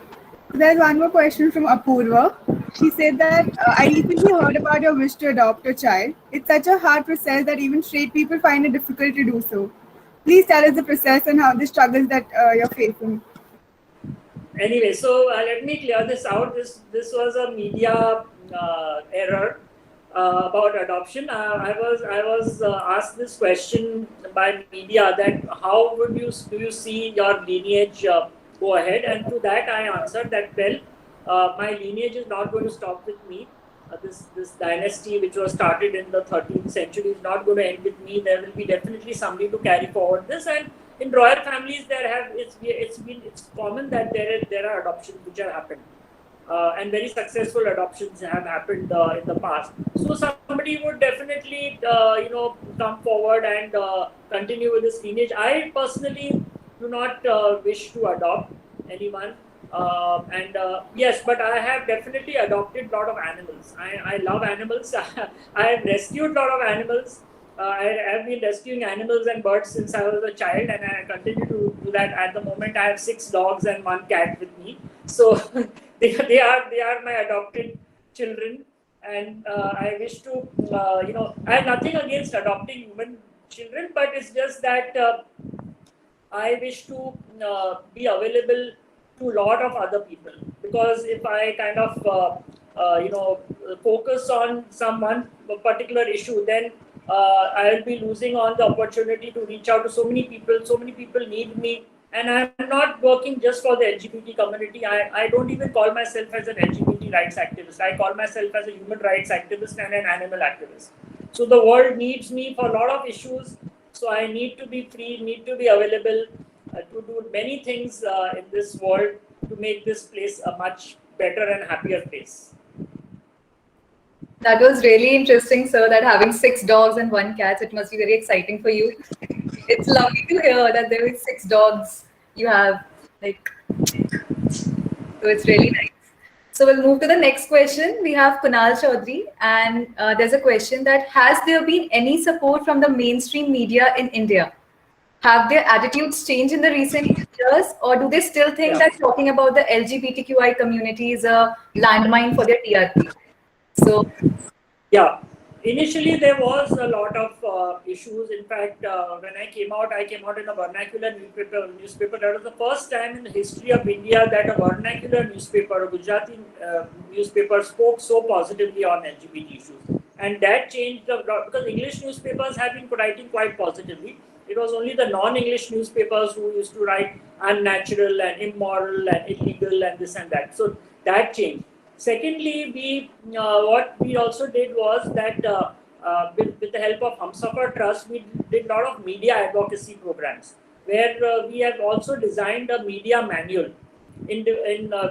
There's one more question from Apurva. She said that I recently heard about your wish to adopt a child. It's such a hard process that even straight people find it difficult to do so. Please tell us the process and how the struggles that you're facing. Anyway, so let me clear this out. This was a media error about adoption. I was asked this question by media that how do you see your lineage go ahead, and to that I answered that my lineage is not going to stop with me. This dynasty which was started in the 13th century is not going to end with me. There will be definitely somebody to carry forward this, and in royal families it's common that there are adoptions which have happened. and very successful adoptions have happened in the past. So somebody would definitely, come forward and continue with this lineage. I personally do not wish to adopt anyone. Yes, but I have definitely adopted a lot of animals. I love animals. I have rescued a lot of animals. I have been rescuing animals and birds since I was a child, and I continue to do that. At the moment, I have 6 dogs and 1 cat with me. So they are my adopted children, and I wish to I have nothing against adopting human children, but it's just that I wish to be available to a lot of other people, because if I kind of focus on some one particular issue, then I will be losing on the opportunity to reach out to so many people. So many people need me, and I'm not working just for the LGBT community. I don't even call myself as an LGBT rights activist. I call myself as a human rights activist and an animal activist. So the world needs me for a lot of issues. So I need to be free, need to be available to do many things in this world to make this place a much better and happier place. That was really interesting, sir, that having 6 dogs and 1 cat, it must be very exciting for you. It's lovely to hear that there is 6 dogs you have. Like, so it's really nice. So we'll move to the next question. We have Kunal Chaudhary, and there's a question that has there been any support from the mainstream media in India? Have their attitudes changed in the recent years, or do they still think that talking about the LGBTQI community is a landmine for their TRP? So, Yeah, initially there was a lot of issues. In fact, when I came out in a vernacular newspaper. That was the first time in the history of India that a vernacular newspaper, a Gujarati newspaper, spoke so positively on LGBT issues. And that changed because English newspapers have been writing quite positively. It was only the non-English newspapers who used to write unnatural and immoral and illegal and this and that. So that changed. Secondly, what we also did was that with the help of Humsafar Trust, we did a lot of media advocacy programs where we have also designed a media manual in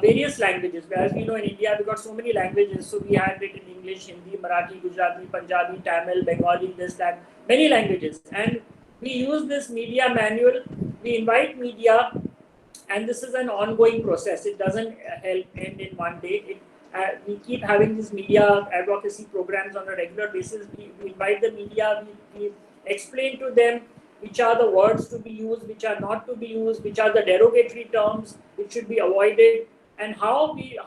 various languages. As we know, in India, we got so many languages. So we had it in English, Hindi, Marathi, Gujarati, Punjabi, Tamil, Bengali, this, that, many languages. And we use this media manual. We invite media, and this is an ongoing process. It doesn't end in one day. We keep having these media advocacy programs on a regular basis. We invite the media, we explain to them which are the words to be used, which are not to be used, which are the derogatory terms which should be avoided, and how we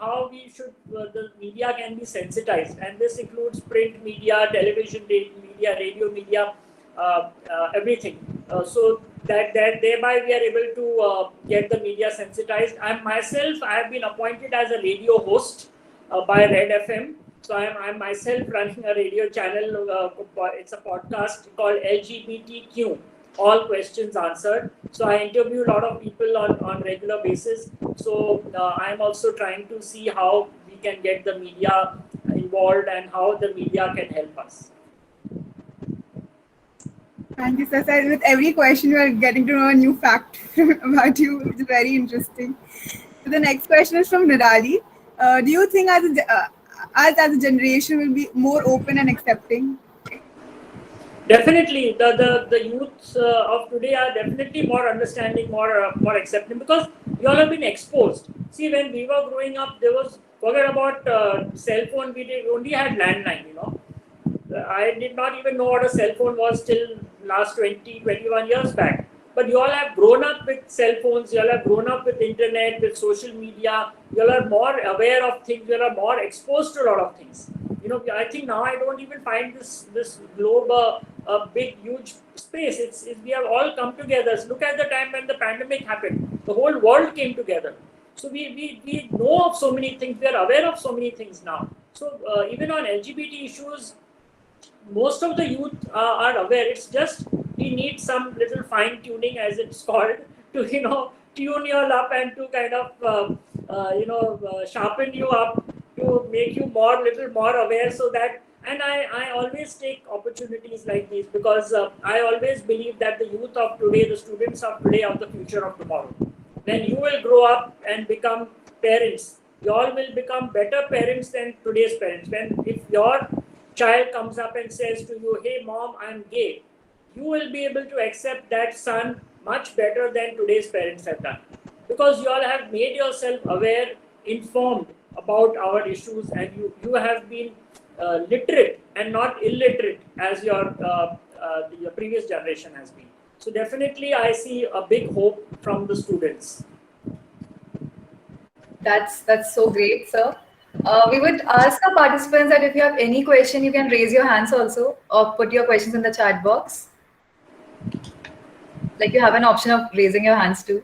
should the media can be sensitized. And this includes print media, television media, radio media, everything. So that thereby we are able to get the media sensitized. I have been appointed as a radio host by Red FM. So I'm myself running a radio channel. It's a podcast called LGBTQ, All Questions Answered. So I interview a lot of people on regular basis. So I'm also trying to see how we can get the media involved and how the media can help us. Thank you, sir. So with every question, we are getting to know a new fact about you, which is very interesting. So the next question is from Nirali. Do you think as a generation will be more open and accepting? Definitely, the youths of today are definitely more understanding, more accepting, because you all have been exposed. See, when we were growing up, forget about cell phone. We only had landline. I did not even know what a cell phone was till last 20, 21 years back. But you all have grown up with cell phones, you all have grown up with internet, with social media, you all are more aware of things, you all are more exposed to a lot of things. I think now I don't even find this globe a big, huge space. We have all come together. So look at the time when the pandemic happened. The whole world came together. So we know of so many things, we are aware of so many things now. So even on LGBT issues, most of the youth are aware. It's just we need some little fine tuning, as it's called, to tune you all up and to kind of sharpen you up, to make you little more aware. So that, and I always take opportunities like these, because I always believe that the youth of today, the students of today, are the future of tomorrow. When you will grow up and become parents, you all will become better parents than today's parents. If your child comes up and says to you, hey mom, I'm gay, you will be able to accept that son much better than today's parents have done, because you all have made yourself aware, informed about our issues, and you have been literate and not illiterate as your previous generation has been. So definitely I see a big hope from the students. That's so great, sir. We would ask our participants that if you have any question, you can raise your hands also, or put your questions in the chat box. Like you have an option of raising your hands too.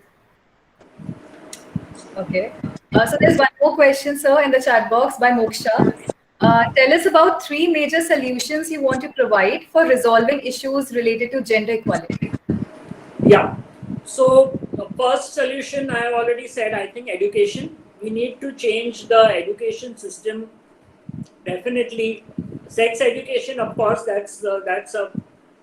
Okay. So there's one more question, sir, in the chat box by Moksha. Tell us about 3 major solutions you want to provide for resolving issues related to gender equality. Yeah. So the first solution I have already said, I think education. We need to change the education system. Definitely, sex education, of course, that's a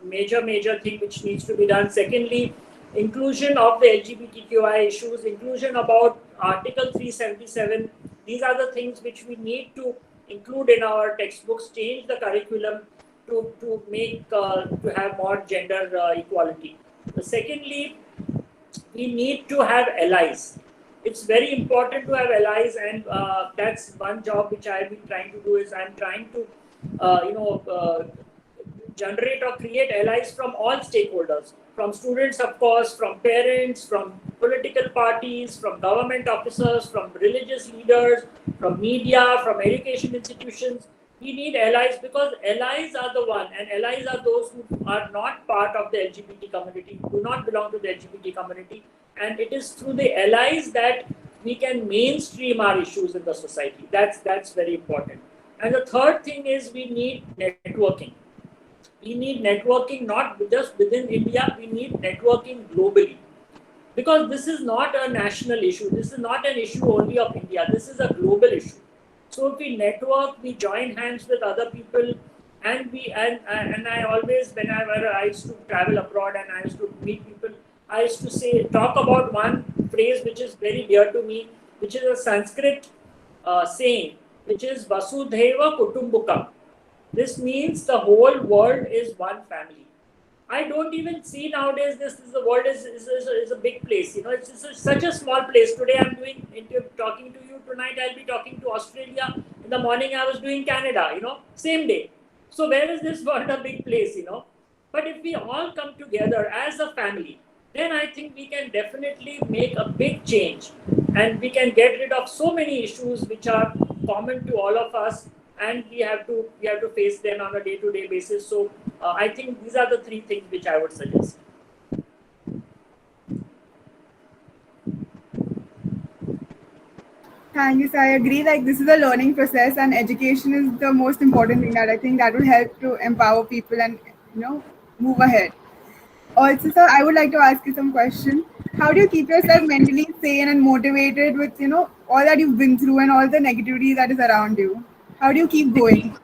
major thing which needs to be done. Secondly, inclusion of the LGBTQI issues, inclusion about Article 377. These are the things which we need to include in our textbooks. Change the curriculum to make to have more gender equality. Secondly, we need to have allies. It's very important to have allies, and that's one job which I've been trying to do. Is I'm trying to, generate or create allies from all stakeholders, from students, of course, from parents, from political parties, from government officers, from religious leaders, from media, from education institutions. We need allies, because allies are the one, and allies are those who are not part of the LGBT community, do not belong to the LGBT community, and it is through the allies that we can mainstream our issues in the society. That's very important. And the third thing is we need networking. We need networking not just within India, we need networking globally. Because this is not a national issue, this is not an issue only of India, this is a global issue. So if we network, we join hands with other people, and I always, whenever I used to travel abroad and I used to meet people, I used to talk about one phrase which is very dear to me, which is a Sanskrit saying, which is Vasudhaiva Kutumbukam. This means the whole world is one family. I don't even see nowadays the world is a big place. It's such a small place. Today I'm talking to you. Tonight I'll be talking to Australia. In the morning I was doing Canada. Same day. So where is this world a big place? But if we all come together as a family, then I think we can definitely make a big change, and we can get rid of so many issues which are common to all of us, and we have to face them on a day-to-day basis. So I think these are the 3 things which I would suggest. Thank you, sir. I agree. Like, this is a learning process, and education is the most important thing that I think that will help to empower people and move ahead. Also, sir, I would like to ask you some question. How do you keep yourself mentally sane and motivated with all that you've been through and all the negativity that is around you? How do you keep going?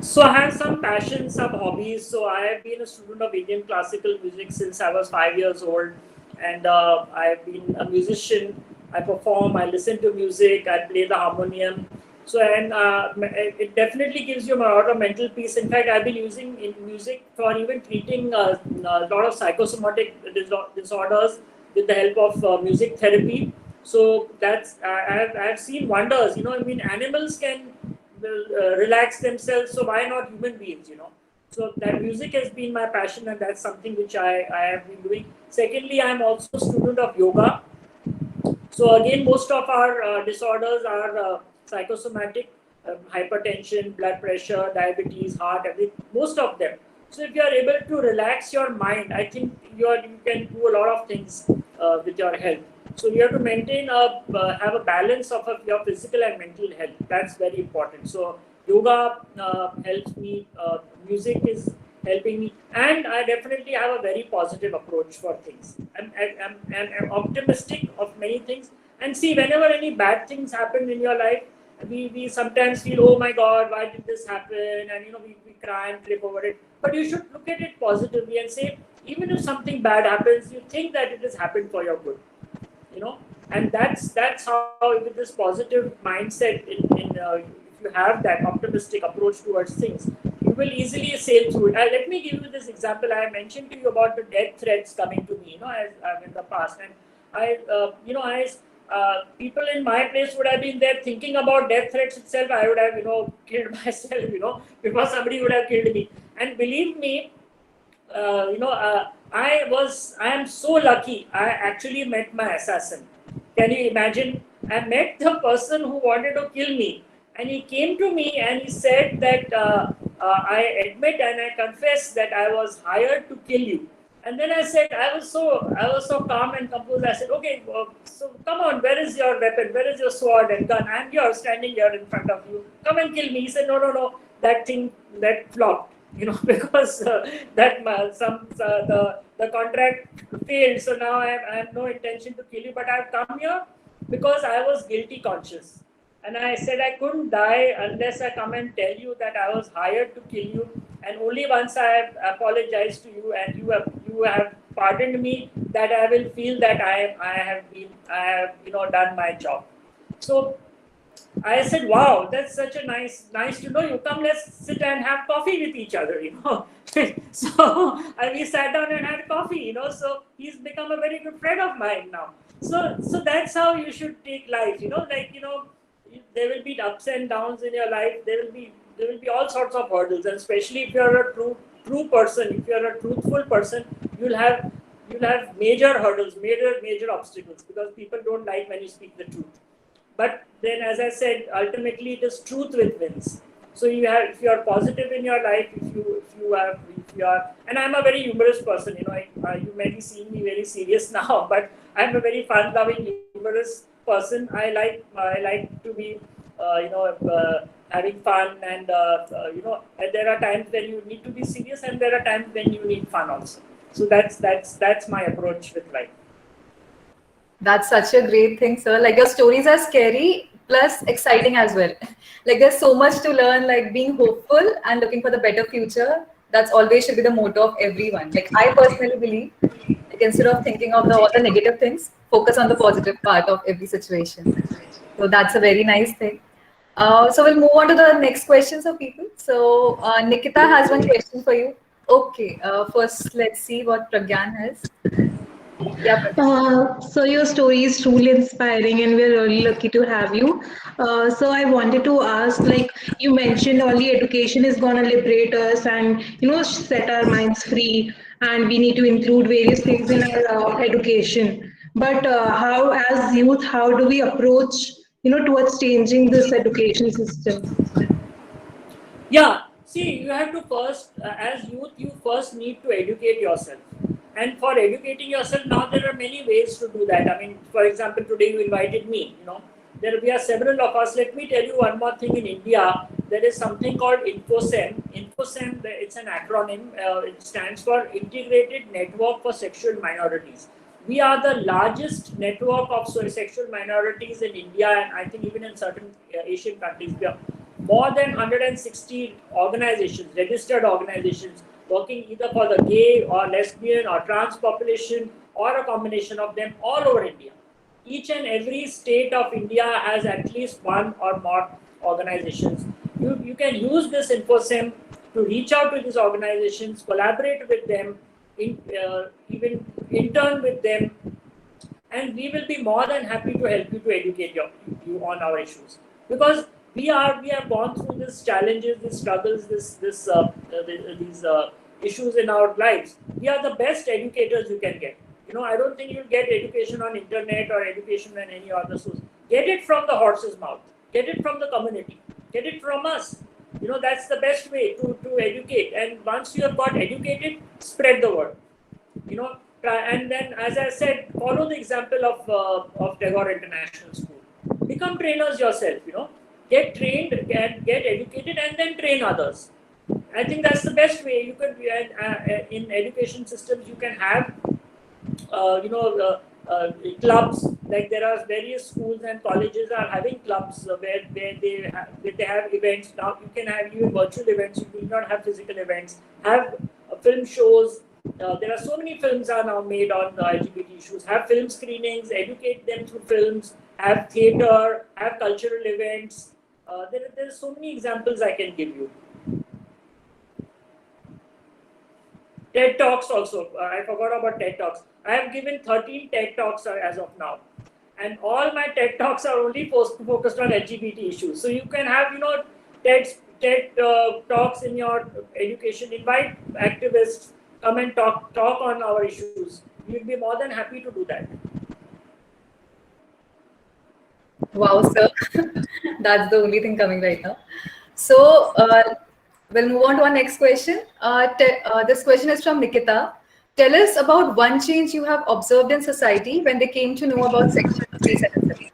So I have some passions, some hobbies. So I have been a student of Indian classical music since I was 5 years old, and I have been a musician. I perform, I listen to music, I play the harmonium. So it definitely gives you a lot of mental peace. In fact, I've been using music for even treating a lot of psychosomatic disorders with the help of music therapy. So I've seen wonders. Animals can relax themselves, so why not human beings? So that music has been my passion, and that's something which I have been doing. Secondly, I'm also a student of yoga. So again, most of our disorders are psychosomatic, hypertension, blood pressure, diabetes, heart, everything, most of them. So if you are able to relax your mind, I think you can do a lot of things with your health. So you have to have a balance of your physical and mental health. That's very important. So yoga helps me. Music is helping me, and I definitely have a very positive approach for things. I'm optimistic of many things. And see, whenever any bad things happen in your life, we sometimes feel, oh my God, why did this happen? And we cry and trip over it. But you should look at it positively and say, even if something bad happens, you think that it has happened for your good. And that's how, with this positive mindset, if you have that optimistic approach towards things, you will easily sail through it. Let me give you this example. I mentioned to you about the death threats coming to me, as in the past, and people in my place would have been there thinking about death threats itself. I would have, killed myself, because somebody would have killed me. And believe me, I am so lucky. I actually met my assassin. Can you imagine? I met the person who wanted to kill me, and he came to me and he said that I admit and I confess that I was hired to kill you. And then I said, I was so calm and composed. I said, okay, so come on, where is your weapon? Where is your sword and gun? I'm here, standing here in front of you. Come and kill me. He said, no, that flopped. Because the contract failed. So now I have no intention to kill you, but I've come here because I was guilty conscious. And I said I couldn't die unless I come and tell you that I was hired to kill you. And only once I have apologized to you and you have pardoned me, that I will feel that I have done my job. So I said, wow, that's such a nice to know you. Come, let's sit and have coffee with each other, So we sat down and had coffee, So he's become a very good friend of mine now. So that's how you should take life, there will be ups and downs in your life. There will be all sorts of hurdles, and especially if you're a true person, if you're a truthful person, you'll have major hurdles, major obstacles, because people don't like when you speak the truth. But then, as I said, ultimately it is truth which wins. So if you are positive in your life, if you are, and I'm a very humorous person, you may be seeing me very serious now, but I'm a very fun-loving, humorous person. I like to be, having fun, and and there are times when you need to be serious, and there are times when you need fun also. So that's my approach with life. That's such a great thing, sir. Like, your stories are scary plus exciting as well. Like, there's so much to learn, like being hopeful and looking for the better future. That's always should be the motto of everyone. Like, I personally believe, like, instead of thinking of all the negative things, focus on the positive part of every situation. So that's a very nice thing. So we'll move on to the next questions of people. So Nikita has one question for you. Okay, first let's see what Pragyan has. Yeah, Pragyan. So your story is truly inspiring, and we're really lucky to have you. So I wanted to ask, like you mentioned, early education is gonna liberate us, and set our minds free, and we need to include various things in our education. But how, as youth, how do we approach, towards changing this education system? Yeah, see, you have to first, as youth, you first need to educate yourself. And for educating yourself, now there are many ways to do that. I mean, for example, today you invited me, we are several of us. Let me tell you one more thing. In India, there is something called INFOSEM. INFOSEM, it's an acronym. It stands for Integrated Network for Sexual Minorities. We are the largest network of sexual minorities in India, and I think even in certain Asian countries. We are more than 160 organizations, registered organizations, working either for the gay or lesbian or trans population, or a combination of them, all over India. Each and every state of India has at least one or more organizations. You can use this InfoSem to reach out to these organizations, collaborate with them, even intern with them, and we will be more than happy to help you to educate you on our issues, because we have gone through these challenges, these struggles, these issues in our lives. We are the best educators you can get. I don't think you'll get education on internet or education in any other source. Get it from the horse's mouth. Get it from the community. Get it from us. That's the best way to educate. And once you have got educated, spread the word. And then, as I said, follow the example of Tagore International School. Become trainers yourself. Get trained and get educated, and then train others. I think that's the best way. You could in education systems, you can have clubs. Like, there are various schools and colleges are having clubs where they have events. Now you can have even virtual events. You do not have physical events. Have film shows, There are so many films are now made on LGBT issues. Have film screenings, educate them through films, have theatre, have cultural events. There are so many examples I can give you. TED Talks also. I forgot about TED Talks. I have given 13 TED Talks as of now. And all my TED Talks are only focused on LGBT issues. So you can have, TED Talks in your education. Invite activists, come and talk on our issues. We'll be more than happy to do that. Wow, sir. That's the only thing coming right now. So we'll move on to our next question. This question is from Nikita. Tell us about one change you have observed in society when they came to know about Section 377.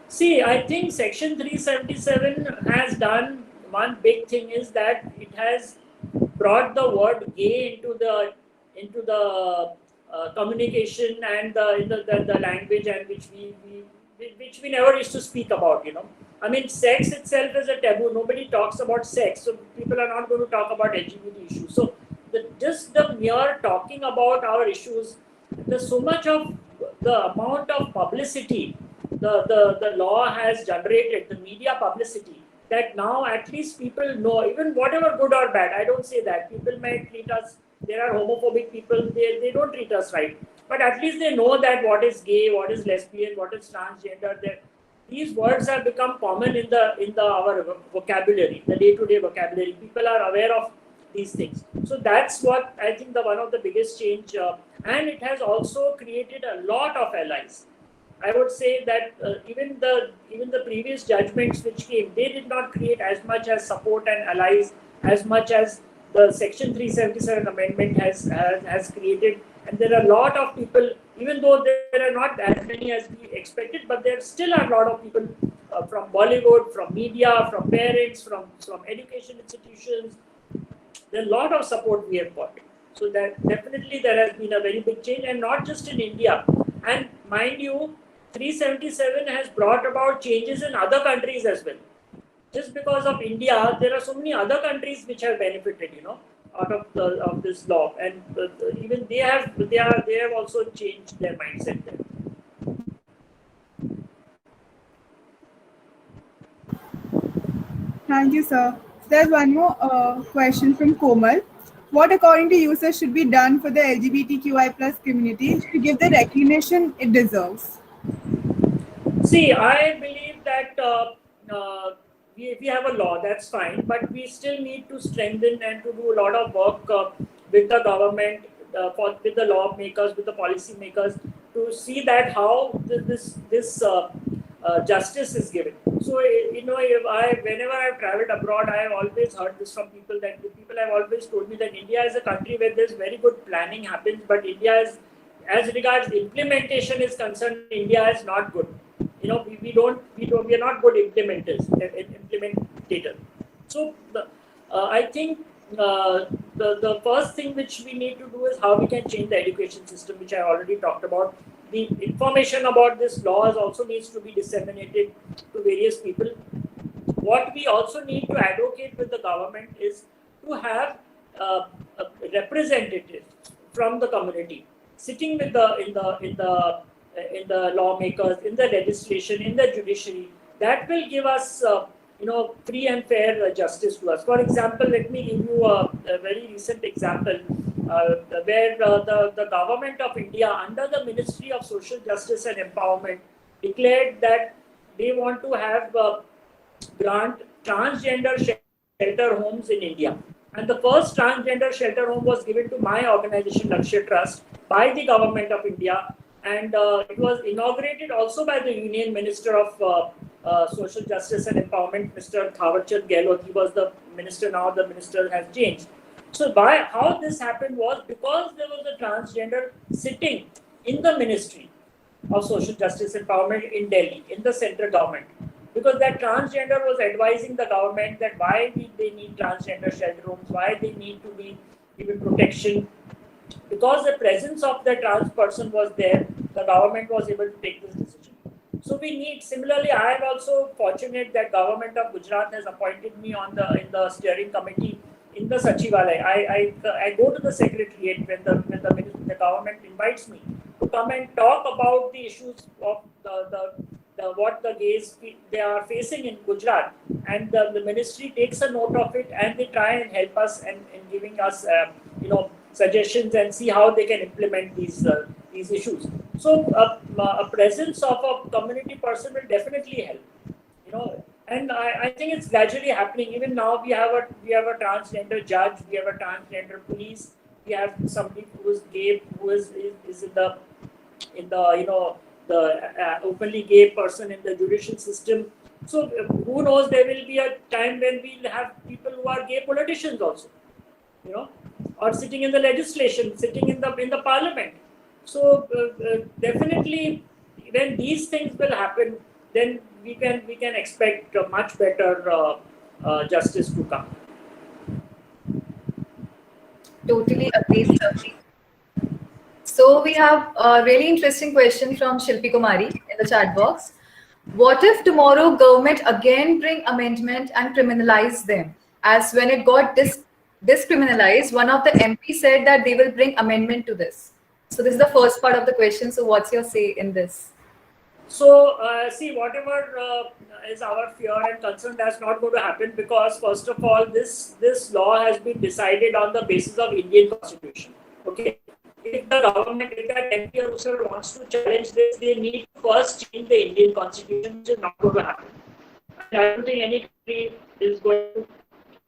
See, I think Section 377 has done one big thing is that it has brought the word gay into the communication and the language and which we never used to speak about. I mean, sex itself is a taboo. Nobody talks about sex, so people are not going to talk about LGBT issues. So just the mere talking about our issues, there's so much of the amount of publicity the law has generated, the media publicity, that now at least people know, even whatever good or bad, I don't say that. People may treat us, there are homophobic people, they don't treat us right. But at least they know that what is gay, what is lesbian, what is transgender. These words have become common in our vocabulary, the day-to-day vocabulary. People are aware of these things. So that's what I think one of the biggest change, and it has also created a lot of allies. I would say that even the previous judgments which came, they did not create as much as support and allies as much as the Section 377 amendment has created. And there are a lot of people, even though there are not as many as we expected, but there still are a lot of people from Bollywood, from media, from parents, from education institutions. There's a lot of support we have got. So that definitely there has been a very big change, and not just in India. And mind you, 377 has brought about changes in other countries as well. Just because of India, there are so many other countries which have benefited, out of this law, and even they have also changed their mindset there. Thank you, sir. There's one more question from Komal. What, according to you, sir, should be done for the LGBTQI plus community to give the recognition it deserves? See, I believe that we have a law, that's fine, but we still need to strengthen and to do a lot of work with the government, with the lawmakers, with the policy makers, to see that how this justice is given. So, whenever I've traveled abroad, I have always heard this from people, that the people have always told me that India is a country where there's very good planning happens, but India is, as regards implementation is concerned, India is not good. We are not good implementators. So I think the first thing which we need to do is how we can change the education system, which I already talked about. The information about this laws also needs to be disseminated to various people. What we also need to advocate with the government is to have representatives from the community sitting with in the lawmakers, in the legislation, in the judiciary. That will give us, free and fair justice to us. For example, let me give you a very recent example where the government of India, under the Ministry of Social Justice and Empowerment, declared that they want to have grant transgender shelter homes in India. And the first transgender shelter home was given to my organization, Lakshya Trust, by the government of India. And it was inaugurated also by the Union Minister of Social Justice and Empowerment, Mr. Thawarchand Gehlot. He was the minister, now the minister has changed. So how this happened was because there was a transgender sitting in the Ministry of Social Justice and Empowerment in Delhi, in the central government. Because that transgender was advising the government that why they need transgender shelter homes, why they need to be given protection. Because the presence of the trans person was there, the government was able to take this decision. So we need, similarly, I am also fortunate that government of Gujarat has appointed me in the steering committee in the Sachivalaya. I go to the secretariat when the government invites me to come and talk about the issues of what the gays they are facing in Gujarat, and the ministry takes a note of it, and they try and help us and in giving us suggestions and see how they can implement these issues. So a presence of a community person will definitely help. And I think it's gradually happening. Even now, we have a transgender judge, we have a transgender police, we have somebody who is gay, who is in the the openly gay person in the judicial system. So who knows? There will be a time when we'll have people who are gay politicians also, or sitting in the legislation, sitting in the parliament. So definitely, when these things will happen, then we can expect a much better justice to come. Totally agree, sir. So we have a really interesting question from Shilpi Kumari in the chat box. What if tomorrow government again bring amendment and criminalize them? As when it got discriminalized, one of the MP said that they will bring amendment to this. So this is the first part of the question. So what's your say in this? So see, whatever is our fear and concern, that's not going to happen, because first of all, this law has been decided on the basis of Indian Constitution. Okay, if the government, if that MP or user wants to challenge this, they need to first change the Indian Constitution, which is not going to happen. And I don't think any country is going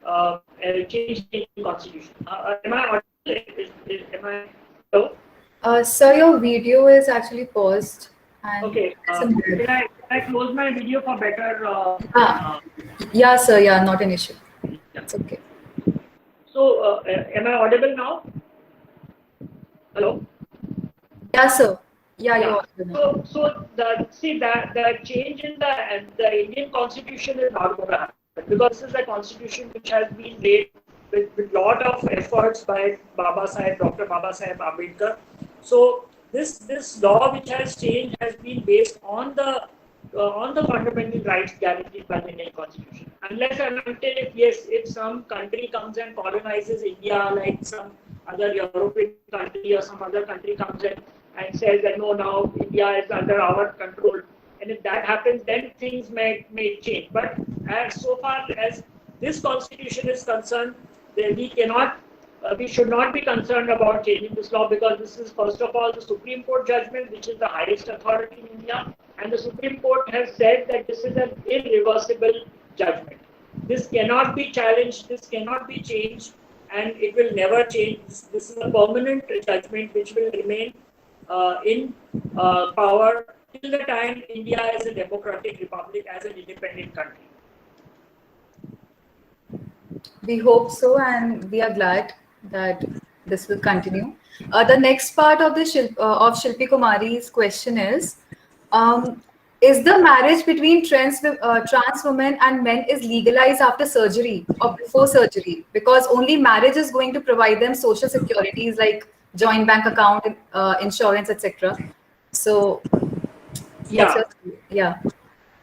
to change the Indian Constitution. Am I audible? Am I? Hello? Sir, your video is actually paused. Okay. Can I close my video for better? Yeah, sir. Yeah, not an issue. It's okay. So, am I audible now? Hello? Yeah, sir. Yeah, you're audible. So the change in the Indian Constitution is not going to happen, because this is a constitution which has been made with lot of efforts by Dr. Baba Saheb Ambedkar. So this law which has changed has been based on the fundamental rights guaranteed by the Indian Constitution. Unless and until if some country comes and colonizes India, like some other European country or some other country comes in and says that no, now India is under our control, and if that happens, then things may change. But as so far as this constitution is concerned, we should not be concerned about changing this law, because this is first of all the Supreme Court judgment, which is the highest authority in India, and the Supreme Court has said that this is an irreversible judgment. This cannot be challenged, this cannot be changed, and it will never change. This is a permanent judgment which will remain in power till the time India is a democratic republic, as an independent country. We hope so, and we are glad that this will continue. The next part of Shilpi Kumari's question is the marriage between trans women and men is legalized after surgery or before surgery? Because only marriage is going to provide them social securities like joint bank account, insurance, etc. So, yeah. Yeah.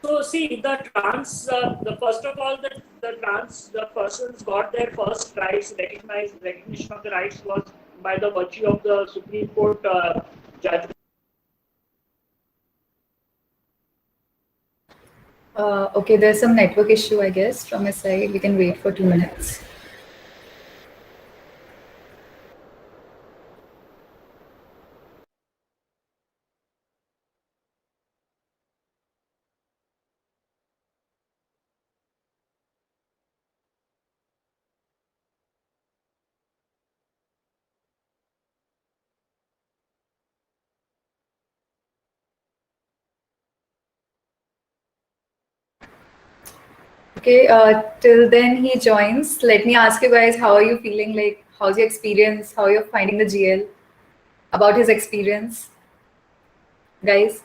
So see, first of all, the persons got their first rights, recognition of the rights was by the virtue of the Supreme Court judgment. Okay, there's some network issue, I guess, from his side. We can wait for 2 minutes. Okay, till then he joins. Let me ask you guys, how are you feeling? Like, how's your experience? How you're finding the GL? About his experience, guys.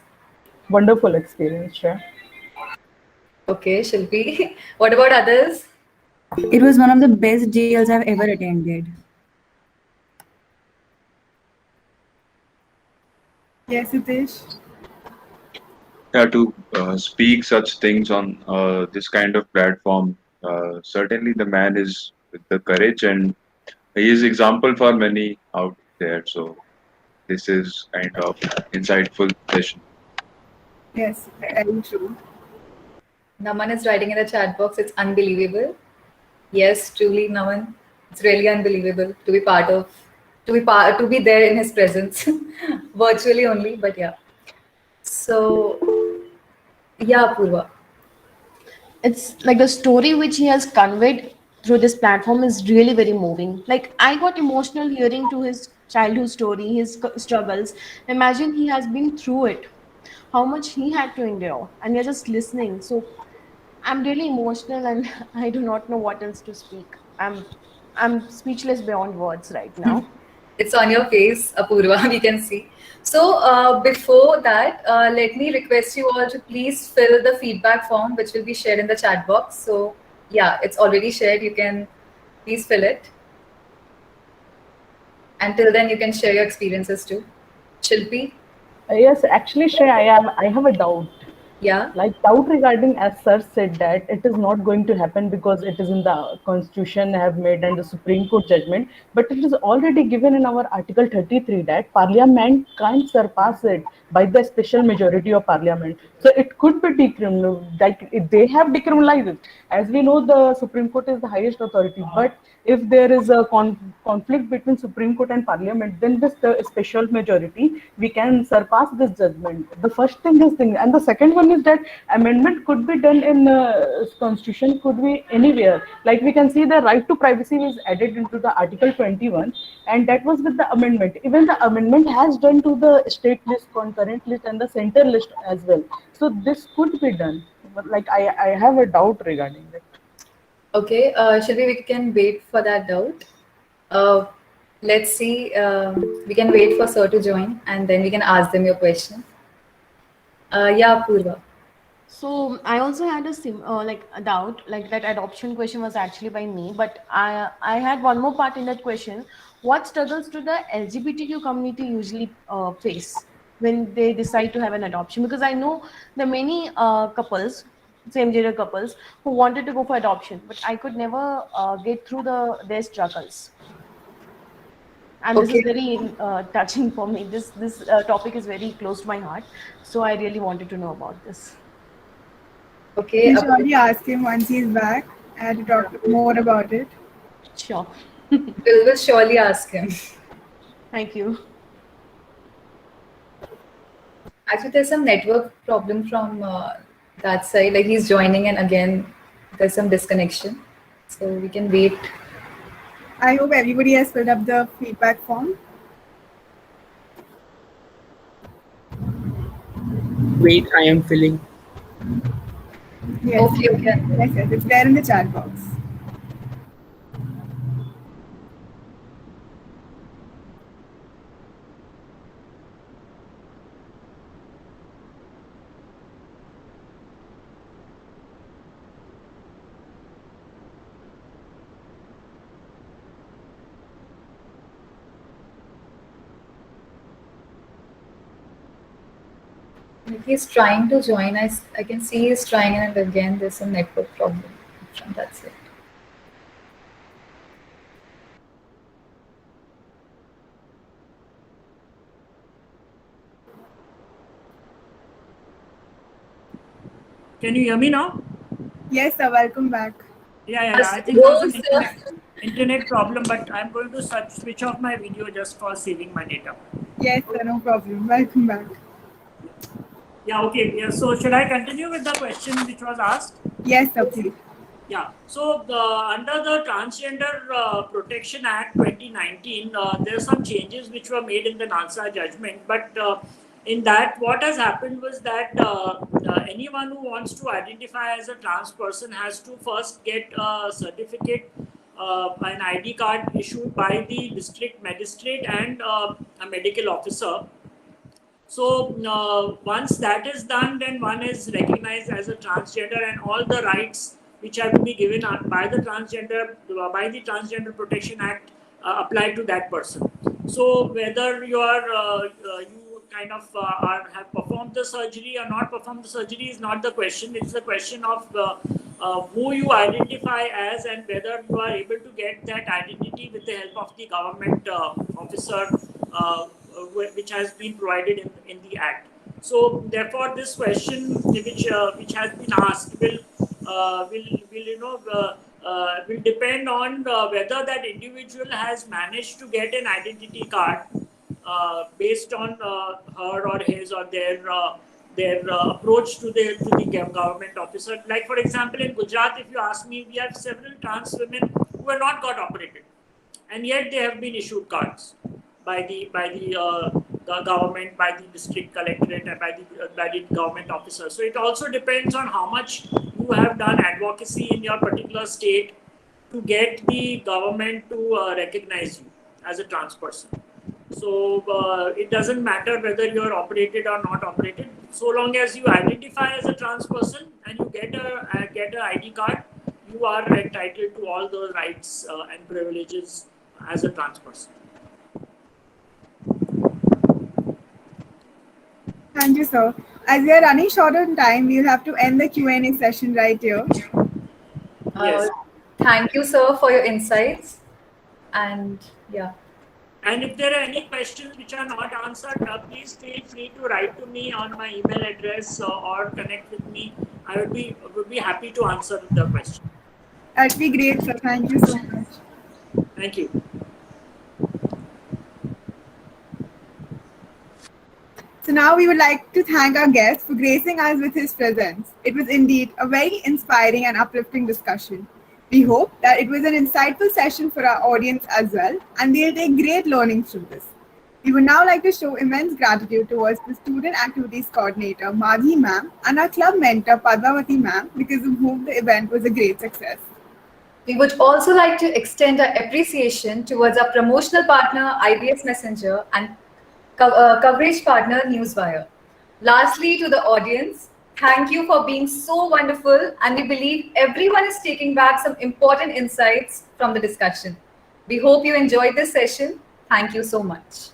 Wonderful experience, yeah. Okay, Shilpi. What about others? It was one of the best GLs I've ever attended. Yes, Sitish. Yeah, to speak such things on this kind of platform, certainly the man is with the courage, and he is example for many out there. So this is kind of insightful session. Yes, very true. Naman is writing in the chat box, it's unbelievable. Yes, truly, Naman. It's really unbelievable to be to be there in his presence, virtually only. But yeah. So yeah, Purva. It's like the story which he has conveyed through this platform is really very moving. Like I got emotional hearing to his childhood story, his struggles. Imagine he has been through it, how much he had to endure, and you're just listening. So I'm really emotional, and I do not know what else to speak. I'm speechless beyond words right now. It's on your face, Apurva, we can see. So, before that, let me request you all to please fill the feedback form, which will be shared in the chat box. So, yeah, it's already shared. You can please fill it. Until then, you can share your experiences too. Shilpi, Yes, actually, Shrey, I have a doubt. yeah. Like doubt regarding, as sir said, that it is not going to happen because it is in the constitution have made and the supreme court judgment, but it is already given in our article 33 that parliament can't surpass it by the special majority of parliament. So it could be decriminal, like they have decriminalized it. As we know, the supreme court is the highest authority, but if there is a conflict between supreme court and parliament, then with the special majority we can surpass this judgment. The first thing is thing, and the second one is that amendment could be done in constitution, could be anywhere. Like we can see the right to privacy is added into the article 21, and that was with the amendment. Even the amendment has done to the state list, concurrent list, and the center list as well. So this could be done, but like I have a doubt regarding that. Okay, Shilpi, we can wait for that doubt. Uh, let's see. We can wait for Sir to join, and then we can ask them your question. Yeah, Purva. So I also had a like a doubt, like that adoption question was actually by me, but I had one more part in that question. What struggles do the LGBTQ community usually face when they decide to have an adoption? Because I know there are many couples, same gender couples, who wanted to go for adoption, but I could never get through their struggles. And this is Okay. very touching for me. This topic is very close to my heart, so I really wanted to know about this. Okay, We'll Apurva. surely ask him once he's back and to talk more about it. Sure. We'll surely ask him. Thank you. Actually, there's some network problem from that side. Like he's joining, and again, there's some disconnection. So we can wait. I hope everybody has filled up the feedback form. Wait, I am filling. Yes, Okay, okay. yes, it's there in the chat box. Like he's trying to join. I can see he's trying, and again, there's some network problem from that side. Can you hear me now? Yes, sir, welcome back. Yeah. I think there's an internet problem, but I'm going to switch off my video just for saving my data. Yes, sir, no problem. Welcome back. Yeah, okay. Yeah, so should I continue with the question which was asked? Yes, sir, please. Yeah, so under the Transgender Protection Act 2019, there are some changes which were made in the NALSA judgment. But in that, what has happened was that anyone who wants to identify as a trans person has to first get a certificate, an ID card issued by the district magistrate and a medical officer. So once that is done, then one is recognized as a transgender, and all the rights which have to be given by the Transgender Protection Act apply to that person. So whether you kind of have performed the surgery or not performed the surgery is not the question. It's the question of who you identify as and whether you are able to get that identity with the help of the government officer, which has been provided in the Act. So therefore, this question which has been asked will depend on whether that individual has managed to get an identity card based on her or his or their approach to the government officer. Like for example, in Gujarat, if you ask me, we have several trans women who have not got operated, and yet they have been issued cards by the government, by the district collectorate, and by the government officer. So it also depends on how much you have done advocacy in your particular state to get the government to recognize you as a trans person. So it doesn't matter whether you're operated or not operated. So long as you identify as a trans person and you get a ID card, you are entitled to all those rights and privileges as a trans person. Thank you, sir. As we are running short on time, we'll have to end the Q&A session right here. Yes. Thank you, sir, for your insights. And yeah. And if there are any questions which are not answered, please feel free to write to me on my email address or connect with me. I would be happy to answer the question. That'd be great, sir. Thank you so much. Thank you. So now we would like to thank our guest for gracing us with his presence. It was indeed a very inspiring and uplifting discussion. We hope that it was an insightful session for our audience as well, and they'll take great learnings from this. We would now like to show immense gratitude towards the Student Activities Coordinator, Madhi ma'am, and our club mentor, Padmavati ma'am, because of whom the event was a great success. We would also like to extend our appreciation towards our promotional partner, IBS Messenger, and coverage partner, Newswire. Lastly, to the audience, thank you for being so wonderful, and we believe everyone is taking back some important insights from the discussion. We hope you enjoyed this session. Thank you so much.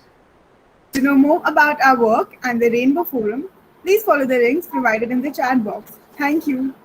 To know more about our work and the Rainbow Forum, please follow the links provided in the chat box. Thank you.